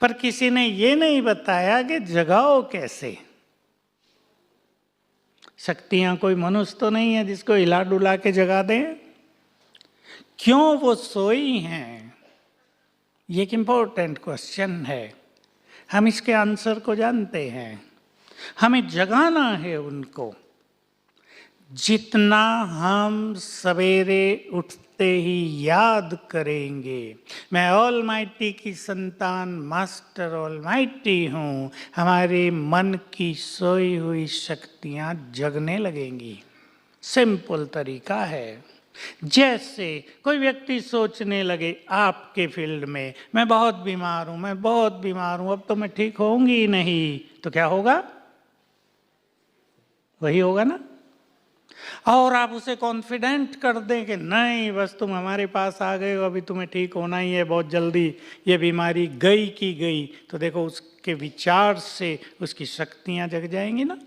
पर किसी ने ये नहीं बताया कि जगाओ कैसे। शक्तियां कोई मनुष्य तो नहीं है जिसको हिला डुला के जगा दें। क्यों वो सोई हैं, ये एक इम्पोर्टेंट क्वेश्चन है। हम इसके आंसर को जानते हैं। हमें जगाना है उनको। जितना हम सवेरे उठते ही याद करेंगे, मैं ऑलमाइटी की संतान मास्टर ऑलमाइटी हूँ, हमारे मन की सोई हुई शक्तियाँ जगने लगेंगी। सिंपल तरीका है। जैसे कोई व्यक्ति सोचने लगे आपके फील्ड में, मैं बहुत बीमार हूँ, मैं बहुत बीमार हूँ, अब तो मैं ठीक होंगी ही नहीं, तो क्या होगा? वही होगा ना। और आप उसे कॉन्फिडेंट कर दें कि नहीं, बस तुम हमारे पास आ गए हो, अभी तुम्हें ठीक होना ही है, बहुत जल्दी ये बीमारी गई की गई, तो देखो उसके विचार से उसकी शक्तियाँ जग जाएंगी ना।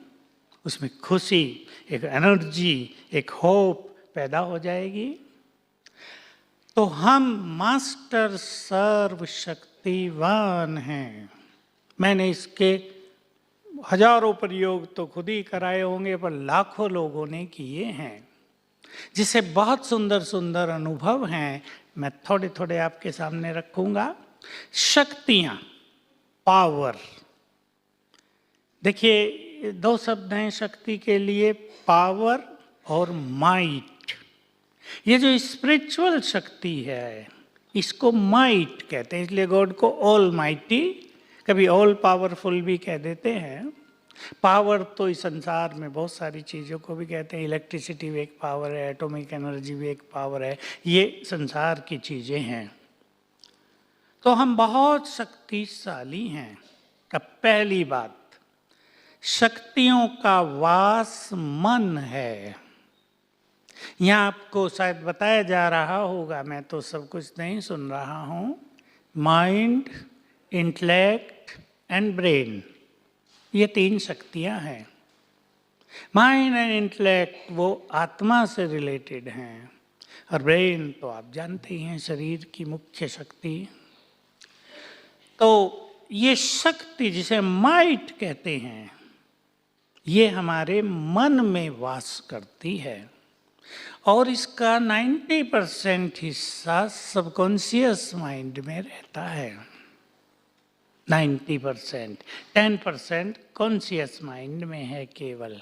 उसमें खुशी, एक एनर्जी, एक होप पैदा हो जाएगी। तो हम मास्टर सर्वशक्तिवान हैं। मैंने इसके हजारों प्रयोग तो खुद ही कराए होंगे, पर लाखों लोगों ने किए हैं, जिसे बहुत सुंदर सुंदर अनुभव हैं। मैं थोड़े थोड़े आपके सामने रखूंगा। शक्तियां, पावर। देखिए, 2 शब्द हैं शक्ति के लिए, पावर और माइट। ये जो स्पिरिचुअल शक्ति है, इसको माइट कहते हैं, इसलिए गॉड को ऑल माइटी, कभी ऑल पावरफुल भी कह देते हैं। पावर तो इस संसार में बहुत सारी चीज़ों को भी कहते हैं, इलेक्ट्रिसिटी भी एक पावर है, एटॉमिक एनर्जी भी एक पावर है, ये संसार की चीज़ें हैं। तो हम बहुत शक्तिशाली हैं। अब पहली बात, शक्तियों का वास मन है। यहाँ आपको शायद बताया जा रहा होगा, मैं तो सब कुछ नहीं सुन रहा हूँ, माइंड, इंटेलेक्ट एंड ब्रेन, ये 3 शक्तियाँ हैं। माइंड एंड इंटेलेक्ट वो आत्मा से रिलेटेड हैं, और ब्रेन तो आप जानते ही हैं, शरीर की मुख्य शक्ति। तो ये शक्ति जिसे माइट कहते हैं, ये हमारे मन में वास करती है, और इसका 90% हिस्सा सबकॉन्शियस माइंड में रहता है। 90%, 10% कॉन्शियस माइंड में है केवल।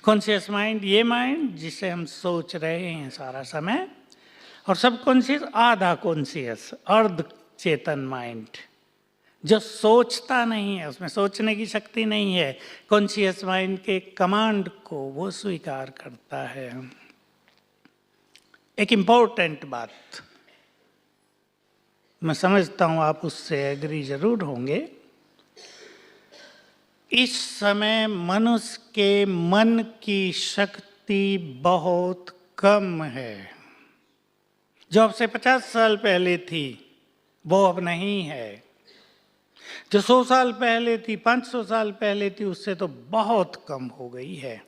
कॉन्शियस माइंड ये माइंड जिसे हम सोच रहे हैं सारा समय, और सबकॉन्शियस आधा कॉन्शियस, अर्ध चेतन माइंड जो सोचता नहीं है, उसमें सोचने की शक्ति नहीं है, कॉन्शियस माइंड के कमांड को वो स्वीकार करता है। एक इम्पोर्टेंट बात, मैं समझता हूँ आप उससे एग्री जरूर होंगे, इस समय मनुष्य के मन की शक्ति बहुत कम है। जो अब से 50 साल पहले थी वो अब नहीं है, जो 100 साल पहले थी, 500 साल पहले थी, उससे तो बहुत कम हो गई है।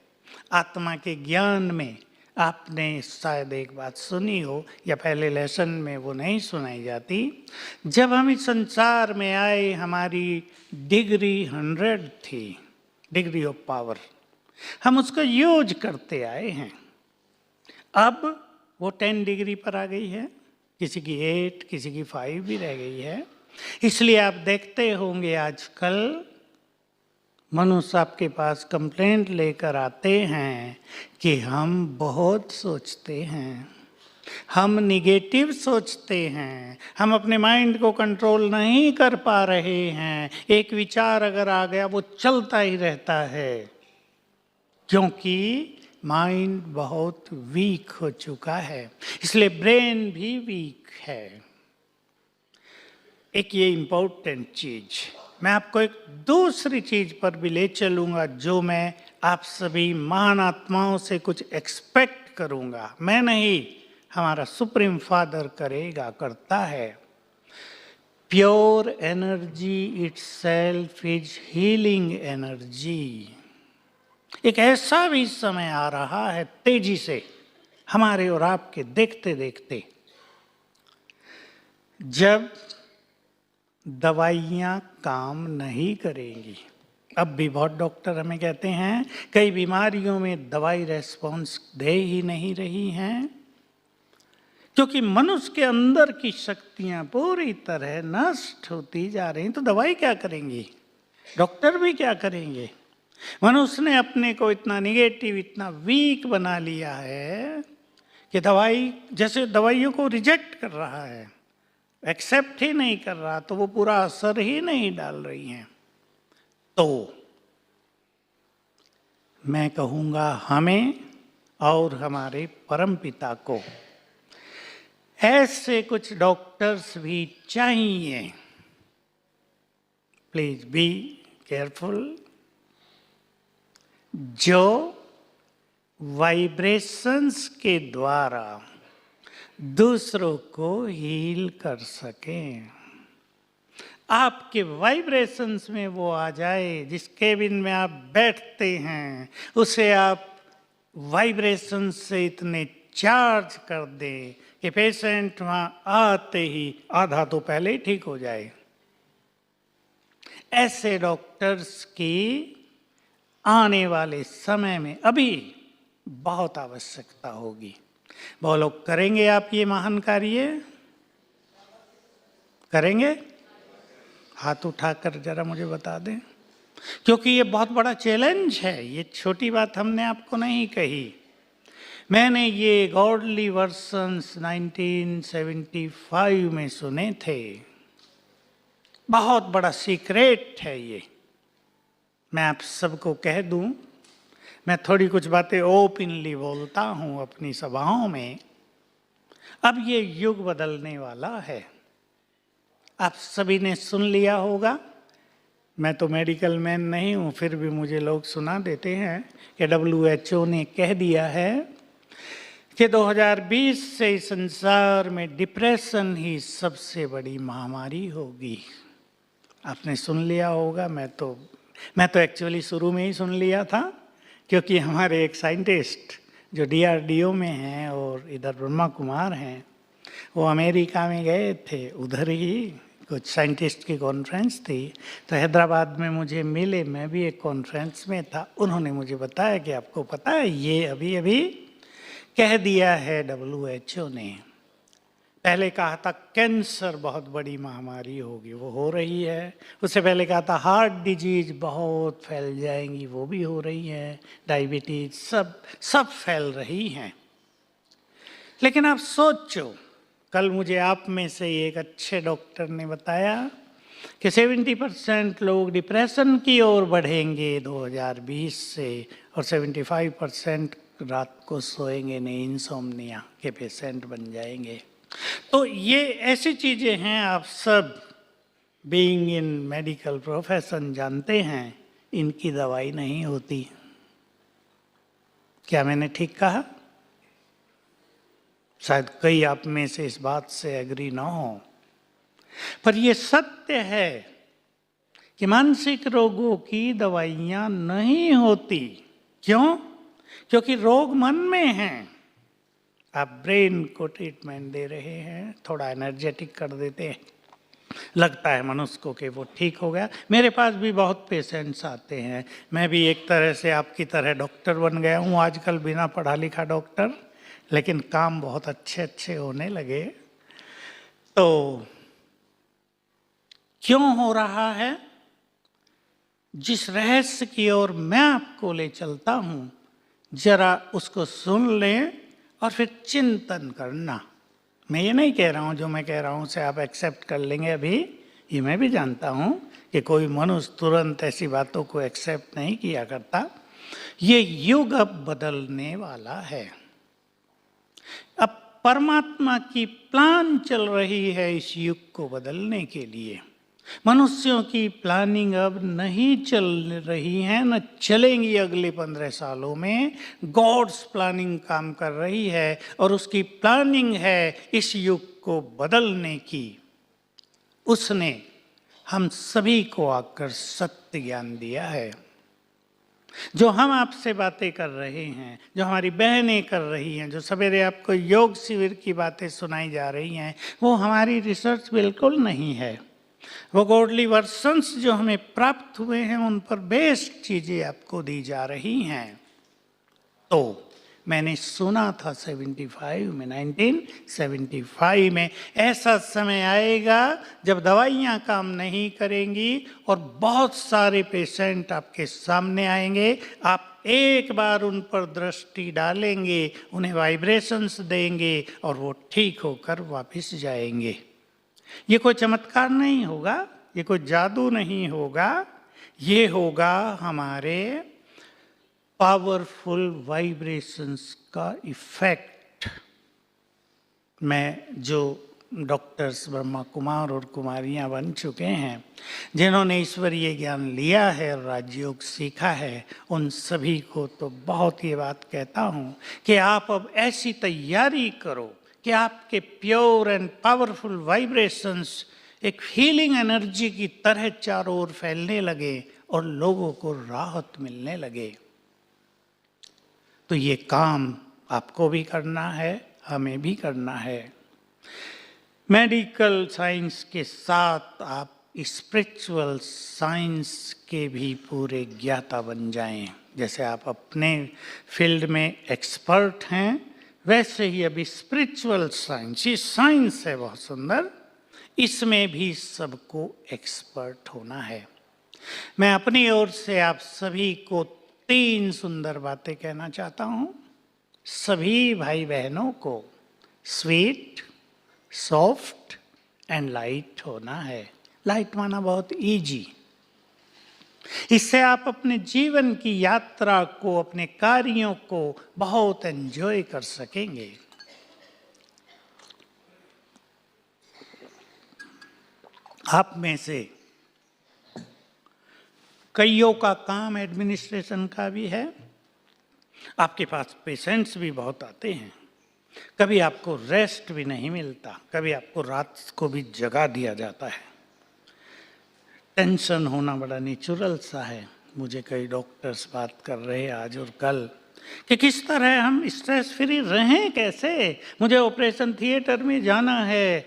आत्मा के ज्ञान में आपने शायद एक बात सुनी हो, या पहले लेसन में वो नहीं सुनाई जाती। जब हम इस संसार में आए हमारी डिग्री 100 थी, डिग्री ऑफ पावर, हम उसको यूज करते आए हैं। अब वो 10 डिग्री पर आ गई है, किसी की 8, किसी की 5 भी रह गई है। इसलिए आप देखते होंगे आजकल मनुष्य आपके पास कंप्लेंट लेकर आते हैं कि हम बहुत सोचते हैं, हम निगेटिव सोचते हैं, हम अपने माइंड को कंट्रोल नहीं कर पा रहे हैं। एक विचार अगर आ गया वो चलता ही रहता है, क्योंकि माइंड बहुत वीक हो चुका है, इसलिए ब्रेन भी वीक है। एक ये इम्पोर्टेंट चीज, मैं आपको एक दूसरी चीज पर भी ले चलूंगा, जो मैं आप सभी महान आत्माओं से कुछ एक्सपेक्ट करूंगा। मैं नहीं, हमारा सुप्रीम फादर करेगा, करता है। Pure energy itself is healing energy. एक ऐसा भी समय आ रहा है तेजी से हमारे और आपके देखते देखते, जब दवाइयाँ काम नहीं करेंगी। अब भी बहुत डॉक्टर हमें कहते हैं कई बीमारियों में दवाई रेस्पॉन्स दे ही नहीं रही हैं, क्योंकि मनुष्य के अंदर की शक्तियाँ पूरी तरह नष्ट होती जा रही हैं। तो दवाई क्या करेंगी, डॉक्टर भी क्या करेंगे? मनुष्य ने अपने को इतना निगेटिव, इतना वीक बना लिया है कि दवाई, जैसे दवाइयों को रिजेक्ट कर रहा है, एक्सेप्ट ही नहीं कर रहा, तो वो पूरा असर ही नहीं डाल रही हैं। तो मैं कहूँगा हमें और हमारे परमपिता को ऐसे कुछ डॉक्टर्स भी चाहिए। प्लीज बी केयरफुल, जो वाइब्रेशंस के द्वारा दूसरों को हील कर सकें। आपके वाइब्रेशंस में वो आ जाए, जिस केबिन में आप बैठते हैं उसे आप वाइब्रेशंस से इतने चार्ज कर दें कि पेशेंट वहाँ आते ही आधा तो पहले ही ठीक हो जाए। ऐसे डॉक्टर्स की आने वाले समय में अभी बहुत आवश्यकता होगी। बहुत लोग करेंगे आप ये महान कार्य? करेंगे? हाथ उठाकर जरा मुझे बता दें, क्योंकि ये बहुत बड़ा चैलेंज है। ये छोटी बात हमने आपको नहीं कही। मैंने ये गॉडली वर्सन्स 1975 में सुने थे। बहुत बड़ा सीक्रेट है ये, मैं आप सबको कह दूं। मैं थोड़ी कुछ बातें ओपनली बोलता हूं अपनी सभाओं में। अब ये युग बदलने वाला है, आप सभी ने सुन लिया होगा। मैं तो मेडिकल मैन नहीं हूं, फिर भी मुझे लोग सुना देते हैं कि WHO ने कह दिया है कि 2020 से संसार में डिप्रेशन ही सबसे बड़ी महामारी होगी। आपने सुन लिया होगा। मैं तो एक्चुअली शुरू में ही सुन लिया था, क्योंकि हमारे एक साइंटिस्ट जो DRDO में हैं और इधर ब्रह्मा कुमार हैं, वो अमेरिका में गए थे, उधर ही कुछ साइंटिस्ट की कॉन्फ्रेंस थी, तो हैदराबाद में मुझे मिले। मैं भी एक कॉन्फ्रेंस में था। उन्होंने मुझे बताया कि आपको पता है ये अभी अभी कह दिया है WHO ने। पहले कहा था कैंसर बहुत बड़ी महामारी होगी, वो हो रही है। उससे पहले कहा था हार्ट डिजीज बहुत फैल जाएंगी, वो भी हो रही है। डायबिटीज सब फैल रही हैं। लेकिन आप सोचो, कल मुझे आप में से एक अच्छे डॉक्टर ने बताया कि 70% लोग डिप्रेशन की ओर बढ़ेंगे 2020 से, और 75% रात को सोएंगे नहीं, इंसोम्निया के पेशेंट बन जाएंगे। तो ये ऐसी चीज़ें हैं, आप सब बीइंग इन मेडिकल प्रोफेशन जानते हैं, इनकी दवाई नहीं होती। क्या मैंने ठीक कहा? शायद कई आप में से इस बात से एग्री ना हो, पर यह सत्य है कि मानसिक रोगों की दवाइयां नहीं होती। क्यों? क्योंकि रोग मन में हैं। आप ब्रेन को ट्रीटमेंट दे रहे हैं, थोड़ा एनर्जेटिक कर देते हैं, लगता है मनुष्य को कि वो ठीक हो गया। मेरे पास भी बहुत पेशेंट्स आते हैं। मैं भी एक तरह से आपकी तरह डॉक्टर बन गया हूँ आजकल, बिना पढ़ा लिखा डॉक्टर, लेकिन काम बहुत अच्छे अच्छे होने लगे। तो क्यों हो रहा है? जिस रहस्य की ओर मैं आपको ले चलता हूं, जरा उसको सुन लें और फिर चिंतन करना। मैं ये नहीं कह रहा हूं जो मैं कह रहा हूं उसे आप एक्सेप्ट कर लेंगे अभी। ये मैं भी जानता हूं कि कोई मनुष्य तुरंत ऐसी बातों को एक्सेप्ट नहीं किया करता। ये युग अब बदलने वाला है। अब परमात्मा की प्लान चल रही है इस युग को बदलने के लिए। मनुष्यों की प्लानिंग अब नहीं चल रही है, न चलेंगी अगले 15 सालों में। गॉड्स प्लानिंग काम कर रही है, और उसकी प्लानिंग है इस युग को बदलने की। उसने हम सभी को आकर सत्य ज्ञान दिया है। जो हम आपसे बातें कर रहे हैं, जो हमारी बहनें कर रही हैं, जो सवेरे आपको योग शिविर की बातें सुनाई जा रही हैं, वो हमारी रिसर्च बिल्कुल नहीं है। वो गॉडली वर्सन्स जो हमें प्राप्त हुए हैं, उन पर बेस्ड चीजें आपको दी जा रही हैं। तो मैंने सुना था 1975 में ऐसा समय आएगा जब दवाइयाँ काम नहीं करेंगी और बहुत सारे पेशेंट आपके सामने आएंगे। आप एक बार उन पर दृष्टि डालेंगे, उन्हें वाइब्रेशंस देंगे और वो ठीक होकर वापस जाएंगे। ये कोई चमत्कार नहीं होगा, ये कोई जादू नहीं होगा, ये होगा हमारे पावरफुल वाइब्रेशंस का इफेक्ट। मैं जो डॉक्टर्स ब्रह्मा कुमार और कुमारियां बन चुके हैं, जिन्होंने ईश्वरीय ज्ञान लिया है और राजयोग सीखा है, उन सभी को तो बहुत ये बात कहता हूँ कि आप अब ऐसी तैयारी करो कि आपके प्योर एंड पावरफुल वाइब्रेशंस एक हीलिंग एनर्जी की तरह चारों ओर फैलने लगे और लोगों को राहत मिलने लगे। तो ये काम आपको भी करना है, हमें भी करना है। मेडिकल साइंस के साथ आप स्पिरिचुअल साइंस के भी पूरे ज्ञाता बन जाएं। जैसे आप अपने फील्ड में एक्सपर्ट हैं, वैसे ही अभी स्पिरिचुअल साइंस, ये साइंस है बहुत सुंदर, इसमें भी सबको एक्सपर्ट होना है। मैं अपनी ओर से आप सभी को 3 सुंदर बातें कहना चाहता हूँ। सभी भाई बहनों को स्वीट, सॉफ्ट एंड लाइट होना है। लाइट माना बहुत इजी। इससे आप अपने जीवन की यात्रा को, अपने कार्यों को बहुत एंजॉय कर सकेंगे। आप में से कईयों का काम एडमिनिस्ट्रेशन का भी है। आपके पास पेशेंट्स भी बहुत आते हैं। कभी आपको रेस्ट भी नहीं मिलता, कभी आपको रात को भी जगा दिया जाता है। टेंशन होना बड़ा नेचुरल सा है। मुझे कई डॉक्टर्स बात कर रहे हैं आज और कल कि किस तरह हम स्ट्रेस फ्री रहें, कैसे। मुझे ऑपरेशन थिएटर में जाना है,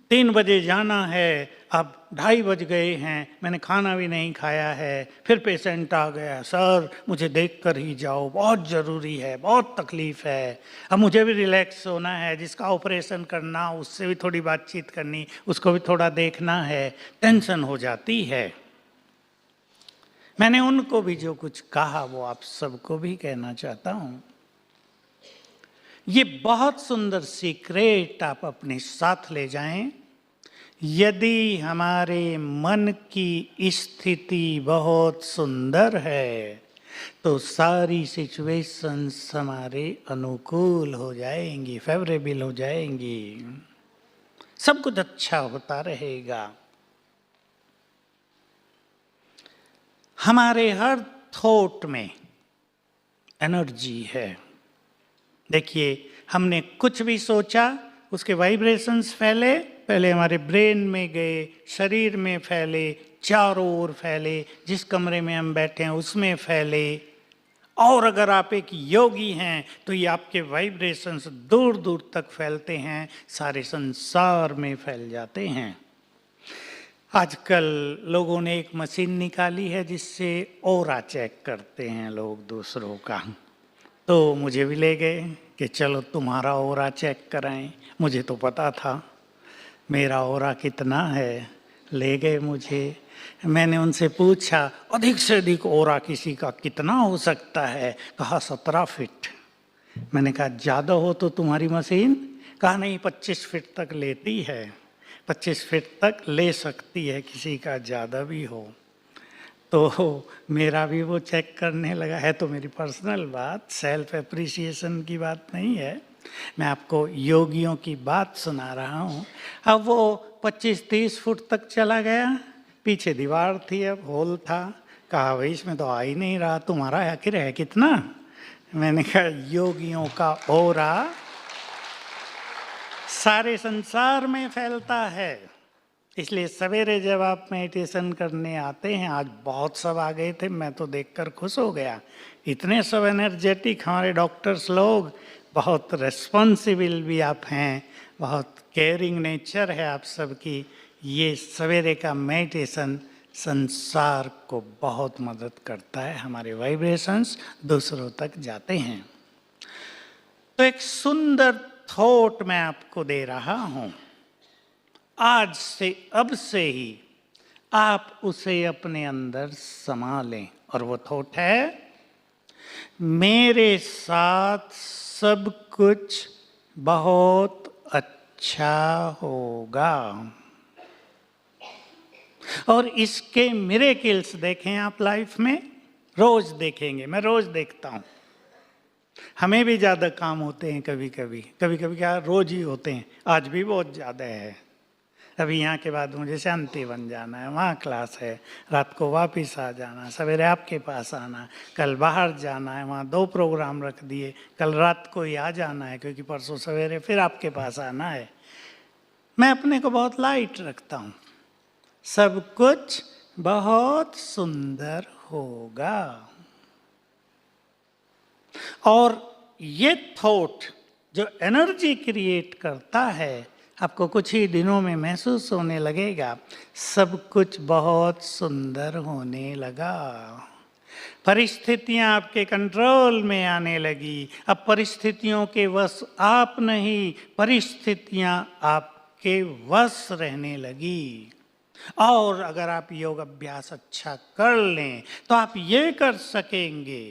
3 बजे जाना है, अब 2:30 बज गए हैं, मैंने खाना भी नहीं खाया है। फिर पेशेंट आ गया, सर मुझे देख कर ही जाओ, बहुत ज़रूरी है, बहुत तकलीफ़ है। अब मुझे भी रिलैक्स होना है, जिसका ऑपरेशन करना उससे भी थोड़ी बातचीत करनी, उसको भी थोड़ा देखना है। टेंशन हो जाती है। मैंने उनको भी जो कुछ कहा वो आप सबको भी कहना चाहता हूँ। ये बहुत सुंदर सीक्रेट आप अपने साथ ले जाएं। यदि हमारे मन की स्थिति बहुत सुंदर है तो सारी सिचुएशंस हमारे अनुकूल हो जाएंगी, फेवरेबल हो जाएंगी, सब कुछ अच्छा होता रहेगा। हमारे हर थॉट में एनर्जी है। देखिए, हमने कुछ भी सोचा, उसके वाइब्रेशंस फैले, पहले हमारे ब्रेन में गए, शरीर में फैले, चारों ओर फैले, जिस कमरे में हम बैठे हैं उसमें फैले। और अगर आप एक योगी हैं तो ये आपके वाइब्रेशंस दूर दूर तक फैलते हैं, सारे संसार में फैल जाते हैं। आजकल लोगों ने एक मशीन निकाली है जिससे ऑरा चेक करते हैं लोग दूसरों का। तो मुझे भी ले गए कि चलो तुम्हारा ऑरा चेक कराएं। मुझे तो पता था मेरा ऑरा कितना है। ले गए मुझे। मैंने उनसे पूछा अधिक से अधिक ऑरा किसी का कितना हो सकता है? कहा 17 फीट। मैंने कहा ज़्यादा हो तो तुम्हारी मशीन? कहा नहीं, 25 फीट तक लेती है, 25 फीट तक ले सकती है, किसी का ज़्यादा भी हो। तो मेरा भी वो चेक करने लगा। है तो मेरी पर्सनल बात, सेल्फ एप्रिसिएशन की बात नहीं है, मैं आपको योगियों की बात सुना रहा हूँ। अब वो 25-30 फुट तक चला गया, पीछे दीवार थी, अब होल था। कहा भाई इसमें तो आ ही नहीं रहा, तुम्हारा आखिर है कितना? मैंने कहा योगियों का ऑरा सारे संसार में फैलता है। इसलिए सवेरे जब आप मेडिटेशन करने आते हैं, आज बहुत सब आ गए थे, मैं तो देखकर खुश हो गया। इतने सब एनर्जेटिक हमारे डॉक्टर्स लोग, बहुत रिस्पॉन्सिबल भी आप हैं, बहुत केयरिंग नेचर है आप सबकी। ये सवेरे का मेडिटेशन संसार को बहुत मदद करता है, हमारे वाइब्रेशंस दूसरों तक जाते हैं। तो एक सुंदर थॉट मैं आपको दे रहा हूँ, आज से, अब से ही आप उसे अपने अंदर समा लें। और वो थॉट है, मेरे साथ सब कुछ बहुत अच्छा होगा। और इसके मिरेकल्स देखें आप लाइफ में, रोज देखेंगे, मैं रोज देखता हूँ। हमें भी ज़्यादा काम होते हैं कभी कभी, क्या रोज ही होते हैं, आज भी बहुत ज़्यादा है। अभी यहाँ के बाद मुझे शांति बन जाना है, वहाँ क्लास है, रात को वापस आ जाना, सवेरे आपके पास आना, कल बाहर जाना है, वहाँ 2 प्रोग्राम रख दिए, कल रात को ही आ जाना है क्योंकि परसों सवेरे फिर आपके पास आना है। मैं अपने को बहुत लाइट रखता हूँ, सब कुछ बहुत सुंदर होगा। और ये थॉट जो एनर्जी क्रिएट करता है, आपको कुछ ही दिनों में महसूस होने लगेगा, सब कुछ बहुत सुंदर होने लगा। परिस्थितियां आपके कंट्रोल में आने लगी। अब परिस्थितियों के वश आप नहीं, परिस्थितियां आपके वश रहने लगी। और अगर आप योग अभ्यास अच्छा कर लें तो आप ये कर सकेंगे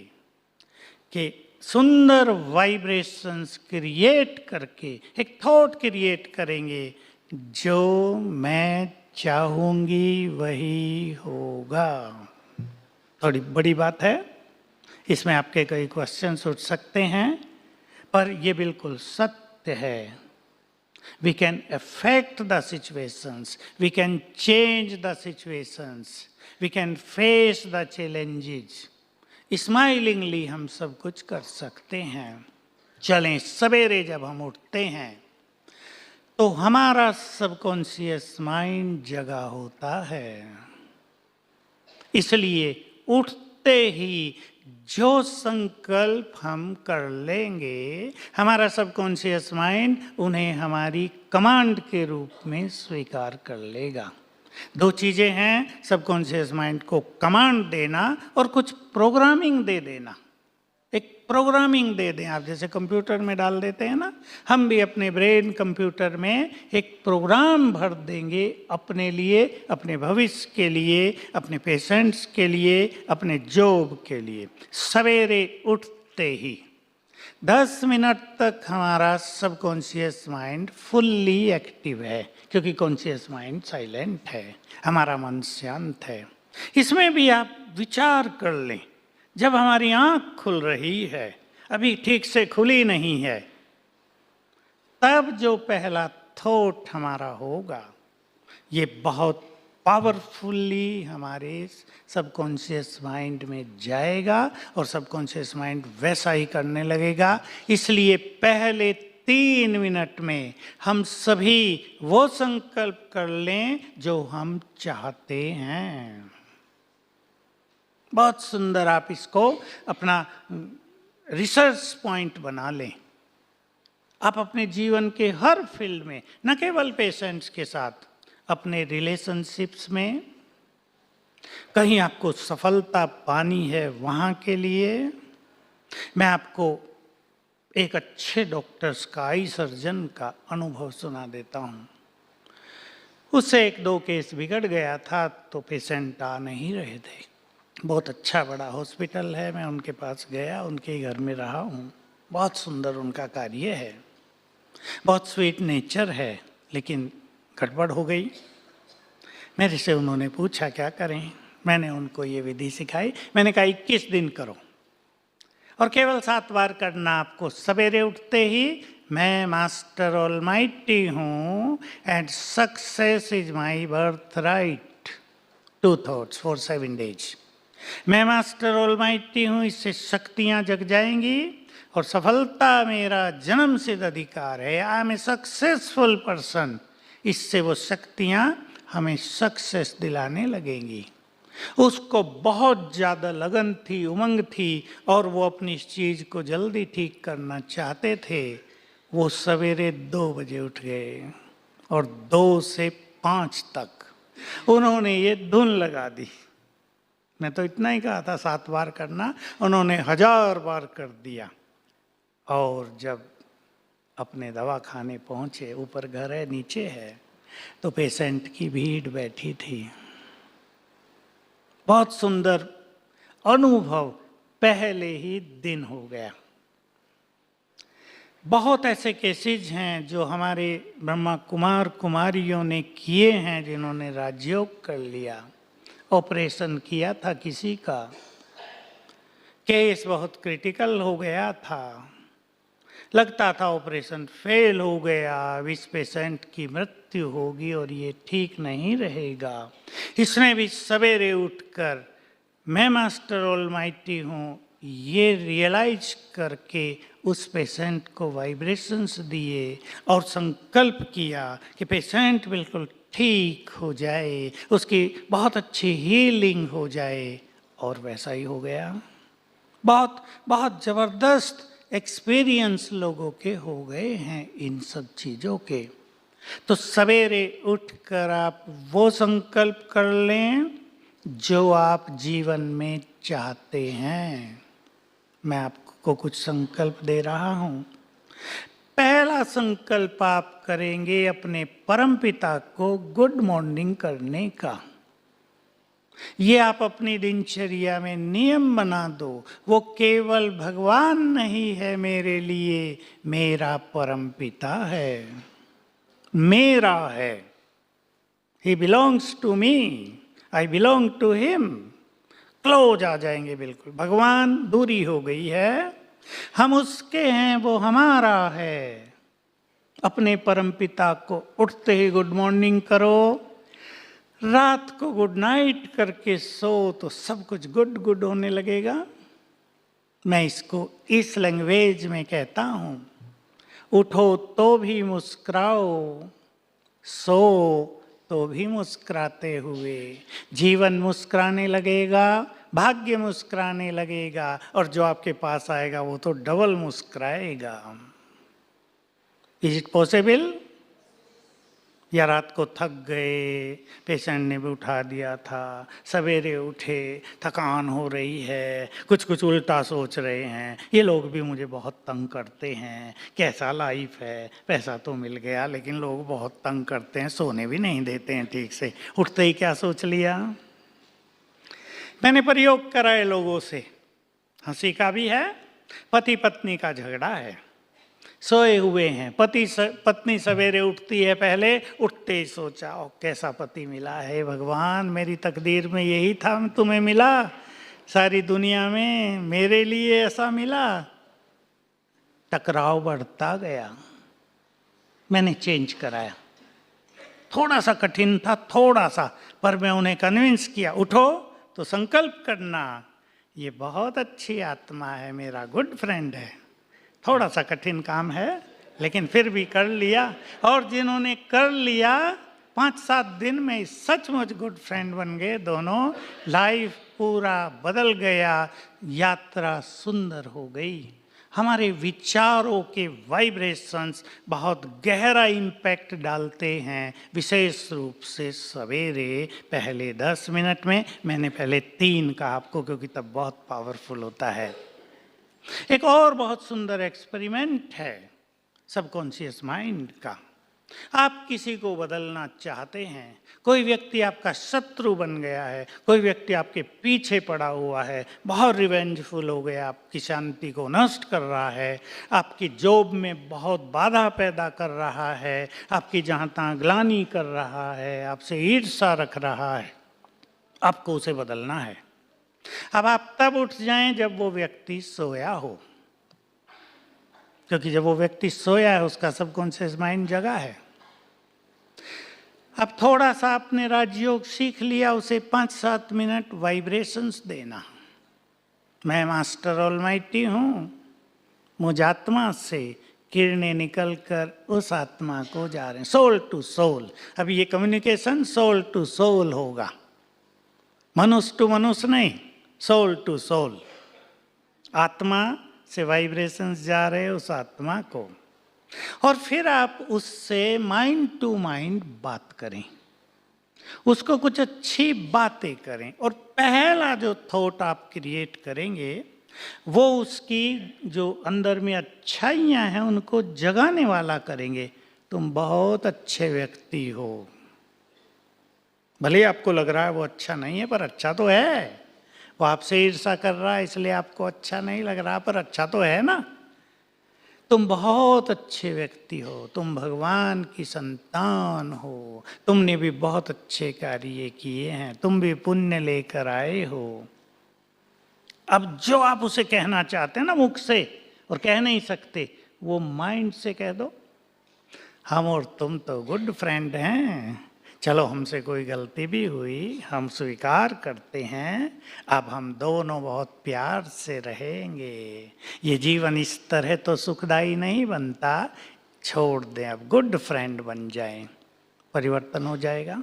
कि सुंदर वाइब्रेशंस क्रिएट करके एक थॉट क्रिएट करेंगे, जो मैं चाहूंगी वही होगा। थोड़ी बड़ी बात है, इसमें आपके कई क्वेश्चंस उठ सकते हैं, पर यह बिल्कुल सत्य है। We can affect the situations, we can change the situations, we can face the challenges. Smilingly हम सब कुछ कर सकते हैं। चलें, सवेरे जब हम उठते हैं तो हमारा सबकॉन्शियस माइंड जगा होता है, इसलिए उठते ही जो संकल्प हम कर लेंगे, हमारा सबकॉन्शियस माइंड उन्हें हमारी कमांड के रूप में स्वीकार कर लेगा। दो चीजें हैं, सबकॉन्शियस माइंड को कमांड देना और कुछ प्रोग्रामिंग दे देना। एक प्रोग्रामिंग दे दें आप, जैसे कंप्यूटर में डाल देते हैं ना, हम भी अपने ब्रेन कंप्यूटर में एक प्रोग्राम भर देंगे अपने लिए, अपने भविष्य के लिए, अपने पेशेंट्स के लिए, अपने जॉब के लिए। सवेरे उठते ही 10 मिनट तक हमारा सबकॉन्शियस माइंड फुल्ली एक्टिव है, क्योंकि कॉन्शियस माइंड साइलेंट है, हमारा मन शांत है। इसमें भी आप विचार कर लें, जब हमारी आंख खुल रही है, अभी ठीक से खुली नहीं है, तब जो पहला थॉट हमारा होगा, ये बहुत पावरफुली हमारे सबकॉन्शियस माइंड में जाएगा और सबकॉन्शियस माइंड वैसा ही करने लगेगा। इसलिए पहले 3 मिनट में हम सभी वो संकल्प कर लें जो हम चाहते हैं। बहुत सुंदर, आप इसको अपना रिसर्च पॉइंट बना लें। आप अपने जीवन के हर फील्ड में, न केवल पेशेंट्स के साथ, अपने रिलेशनशिप्स में, कहीं आपको सफलता पानी है वहाँ के लिए, मैं आपको एक अच्छे डॉक्टर्स का, आई सर्जन का अनुभव सुना देता हूँ। उससे 1-2 केस बिगड़ गया था तो पेशेंट आ नहीं रहे थे। बहुत अच्छा बड़ा हॉस्पिटल है, मैं उनके पास गया, उनके घर में रहा हूँ। बहुत सुंदर उनका कार्य है, बहुत स्वीट नेचर है, लेकिन गड़बड़ हो गई। मेरे से उन्होंने पूछा क्या करें, मैंने उनको ये विधि सिखाई। मैंने कहा 21 दिन करो और केवल 7 बार करना आपको। सवेरे उठते ही मैं मास्टर ऑलमाइटी हूँ and success is my birth right. 2 thoughts for 7 days. मैं मास्टर ऑलमाइटी हूँ, इससे शक्तियाँ जग जाएंगी और सफलता मेरा जन्म सिद्ध अधिकार है। I am a successful person. इससे वो शक्तियाँ हमें सक्सेस दिलाने लगेंगी। उसको बहुत ज़्यादा लगन थी, उमंग थी और वो अपनी इस चीज़ को जल्दी ठीक करना चाहते थे। वो सवेरे 2 बजे उठ गए और 2 से 5 तक उन्होंने ये धुन लगा दी। मैं तो इतना ही कहा था 7 बार करना, उन्होंने 1000 बार कर दिया। और जब अपने दवाखाने पहुँचे, ऊपर घर है नीचे है, तो पेशेंट की भीड़ बैठी थी। बहुत सुंदर अनुभव पहले ही दिन हो गया। बहुत ऐसे केसेज हैं जो हमारे ब्रह्मा कुमार कुमारियों ने किए हैं, जिन्होंने राजयोग कर लिया। ऑपरेशन किया था किसी का, केस बहुत क्रिटिकल हो गया था, लगता था ऑपरेशन फेल हो गया, इस पेशेंट की मृत्यु होगी और ये ठीक नहीं रहेगा। इसने भी सवेरे उठकर मैं मास्टर ऑलमाइटी हूँ ये रियलाइज करके उस पेशेंट को वाइब्रेशंस दिए और संकल्प किया कि पेशेंट बिल्कुल ठीक हो जाए, उसकी बहुत अच्छी हीलिंग हो जाए, और वैसा ही हो गया। बहुत बहुत ज़बरदस्त एक्सपीरियंस लोगों के हो गए हैं इन सब चीज़ों के। तो सवेरे उठकर आप वो संकल्प कर लें जो आप जीवन में चाहते हैं। मैं आपको कुछ संकल्प दे रहा हूँ। पहला संकल्प आप करेंगे अपने परमपिता को गुड मॉर्निंग करने का। ये आप अपनी दिनचर्या में नियम बना दो। वो केवल भगवान नहीं है मेरे लिए, मेरा परमपिता है, मेरा है। He belongs to me, I belong to him। Close आ जाएंगे बिल्कुल। भगवान दूरी हो गई है, हम उसके हैं, वो हमारा है। अपने परमपिता को उठते ही गुड मॉर्निंग करो, रात को गुड नाइट करके सो तो सब कुछ गुड गुड होने लगेगा। मैं इसको इस लैंग्वेज में कहता हूं, उठो तो भी मुस्कुराओ, सो तो भी मुस्कुराते हुए। जीवन मुस्कुराने लगेगा, भाग्य मुस्कुराने लगेगा, और जो आपके पास आएगा वो तो डबल मुस्कुराएगा। Is it possible? या रात को थक गए, पेशेंट ने भी उठा दिया था, सवेरे उठे, थकान हो रही है, कुछ कुछ उल्टा सोच रहे हैं, ये लोग भी मुझे बहुत तंग करते हैं, कैसा लाइफ है, पैसा तो मिल गया लेकिन लोग बहुत तंग करते हैं, सोने भी नहीं देते हैं ठीक से। उठते ही क्या सोच लिया? मैंने प्रयोग कराए लोगों से, हंसी का भी है, पति पत्नी का झगड़ा है, सोए हुए हैं, पत्नी सवेरे उठती है, पहले उठते ही सोचा ओ कैसा पति मिला है भगवान, मेरी तकदीर में यही था तुम्हें मिला, सारी दुनिया में मेरे लिए ऐसा मिला। टकराव बढ़ता गया, मैंने चेंज कराया, थोड़ा सा कठिन था, थोड़ा सा, पर मैं उन्हें कन्विंस किया, उठो तो संकल्प करना, ये बहुत अच्छी आत्मा है, मेरा गुड फ्रेंड है। थोड़ा सा कठिन काम है लेकिन फिर भी कर लिया, और जिन्होंने कर लिया 5-7 दिन में सचमुच गुड फ्रेंड बन गए दोनों। लाइफ पूरा बदल गया, यात्रा सुंदर हो गई। हमारे विचारों के वाइब्रेशंस बहुत गहरा इम्पैक्ट डालते हैं, विशेष रूप से सवेरे पहले 10 मिनट में। मैंने पहले 3 कहा आपको क्योंकि तब बहुत पावरफुल होता है। एक और बहुत सुंदर एक्सपेरिमेंट है सबकॉन्शियस माइंड का। आप किसी को बदलना चाहते हैं, कोई व्यक्ति आपका शत्रु बन गया है, कोई व्यक्ति आपके पीछे पड़ा हुआ है, बहुत रिवेंजफुल हो गया, आपकी शांति को नष्ट कर रहा है, आपकी जॉब में बहुत बाधा पैदा कर रहा है, आपकी जहाँ तहाँ ग्लानि कर रहा है, आपसे ईर्ष्या रख रहा है, आपको उसे बदलना है। अब आप तब उठ जाएं जब वो व्यक्ति सोया हो, क्योंकि जब वो व्यक्ति सोया है उसका सबकॉन्शियस माइंड जगा है। अब थोड़ा सा आपने राजयोग सीख लिया, उसे 5-7 मिनट वाइब्रेशंस देना। मैं मास्टर ऑलमाइटी हूँ, मुझ आत्मा से किरणें निकलकर उस आत्मा को जा रहे हैं, सोल टू सोल। अब ये कम्युनिकेशन सोल टू सोल होगा, मनुष्य टू मनुष्य नहीं, सोल टू सोल। आत्मा से वाइब्रेशंस जा रहे उस आत्मा को, और फिर आप उससे माइंड टू माइंड बात करें, उसको कुछ अच्छी बातें करें, और पहला जो थॉट आप क्रिएट करेंगे वो उसकी जो अंदर में अच्छाइयाँ हैं उनको जगाने वाला करेंगे। तुम बहुत अच्छे व्यक्ति हो, भले आपको लग रहा है वो अच्छा नहीं है पर अच्छा तो है, वो आपसे ईर्ष्या कर रहा है इसलिए आपको अच्छा नहीं लग रहा, पर अच्छा तो है ना। तुम बहुत अच्छे व्यक्ति हो, तुम भगवान की संतान हो, तुमने भी बहुत अच्छे कार्य किए हैं, तुम भी पुण्य लेकर आए हो। अब जो आप उसे कहना चाहते हैं ना मुख से और कह नहीं सकते, वो माइंड से कह दो। हम और तुम तो गुड फ्रेंड हैं, चलो हमसे कोई गलती भी हुई हम स्वीकार करते हैं, अब हम दोनों बहुत प्यार से रहेंगे, ये जीवन इस तरह तो सुखदायी नहीं बनता, छोड़ दें, अब गुड फ्रेंड बन जाएं, परिवर्तन हो जाएगा।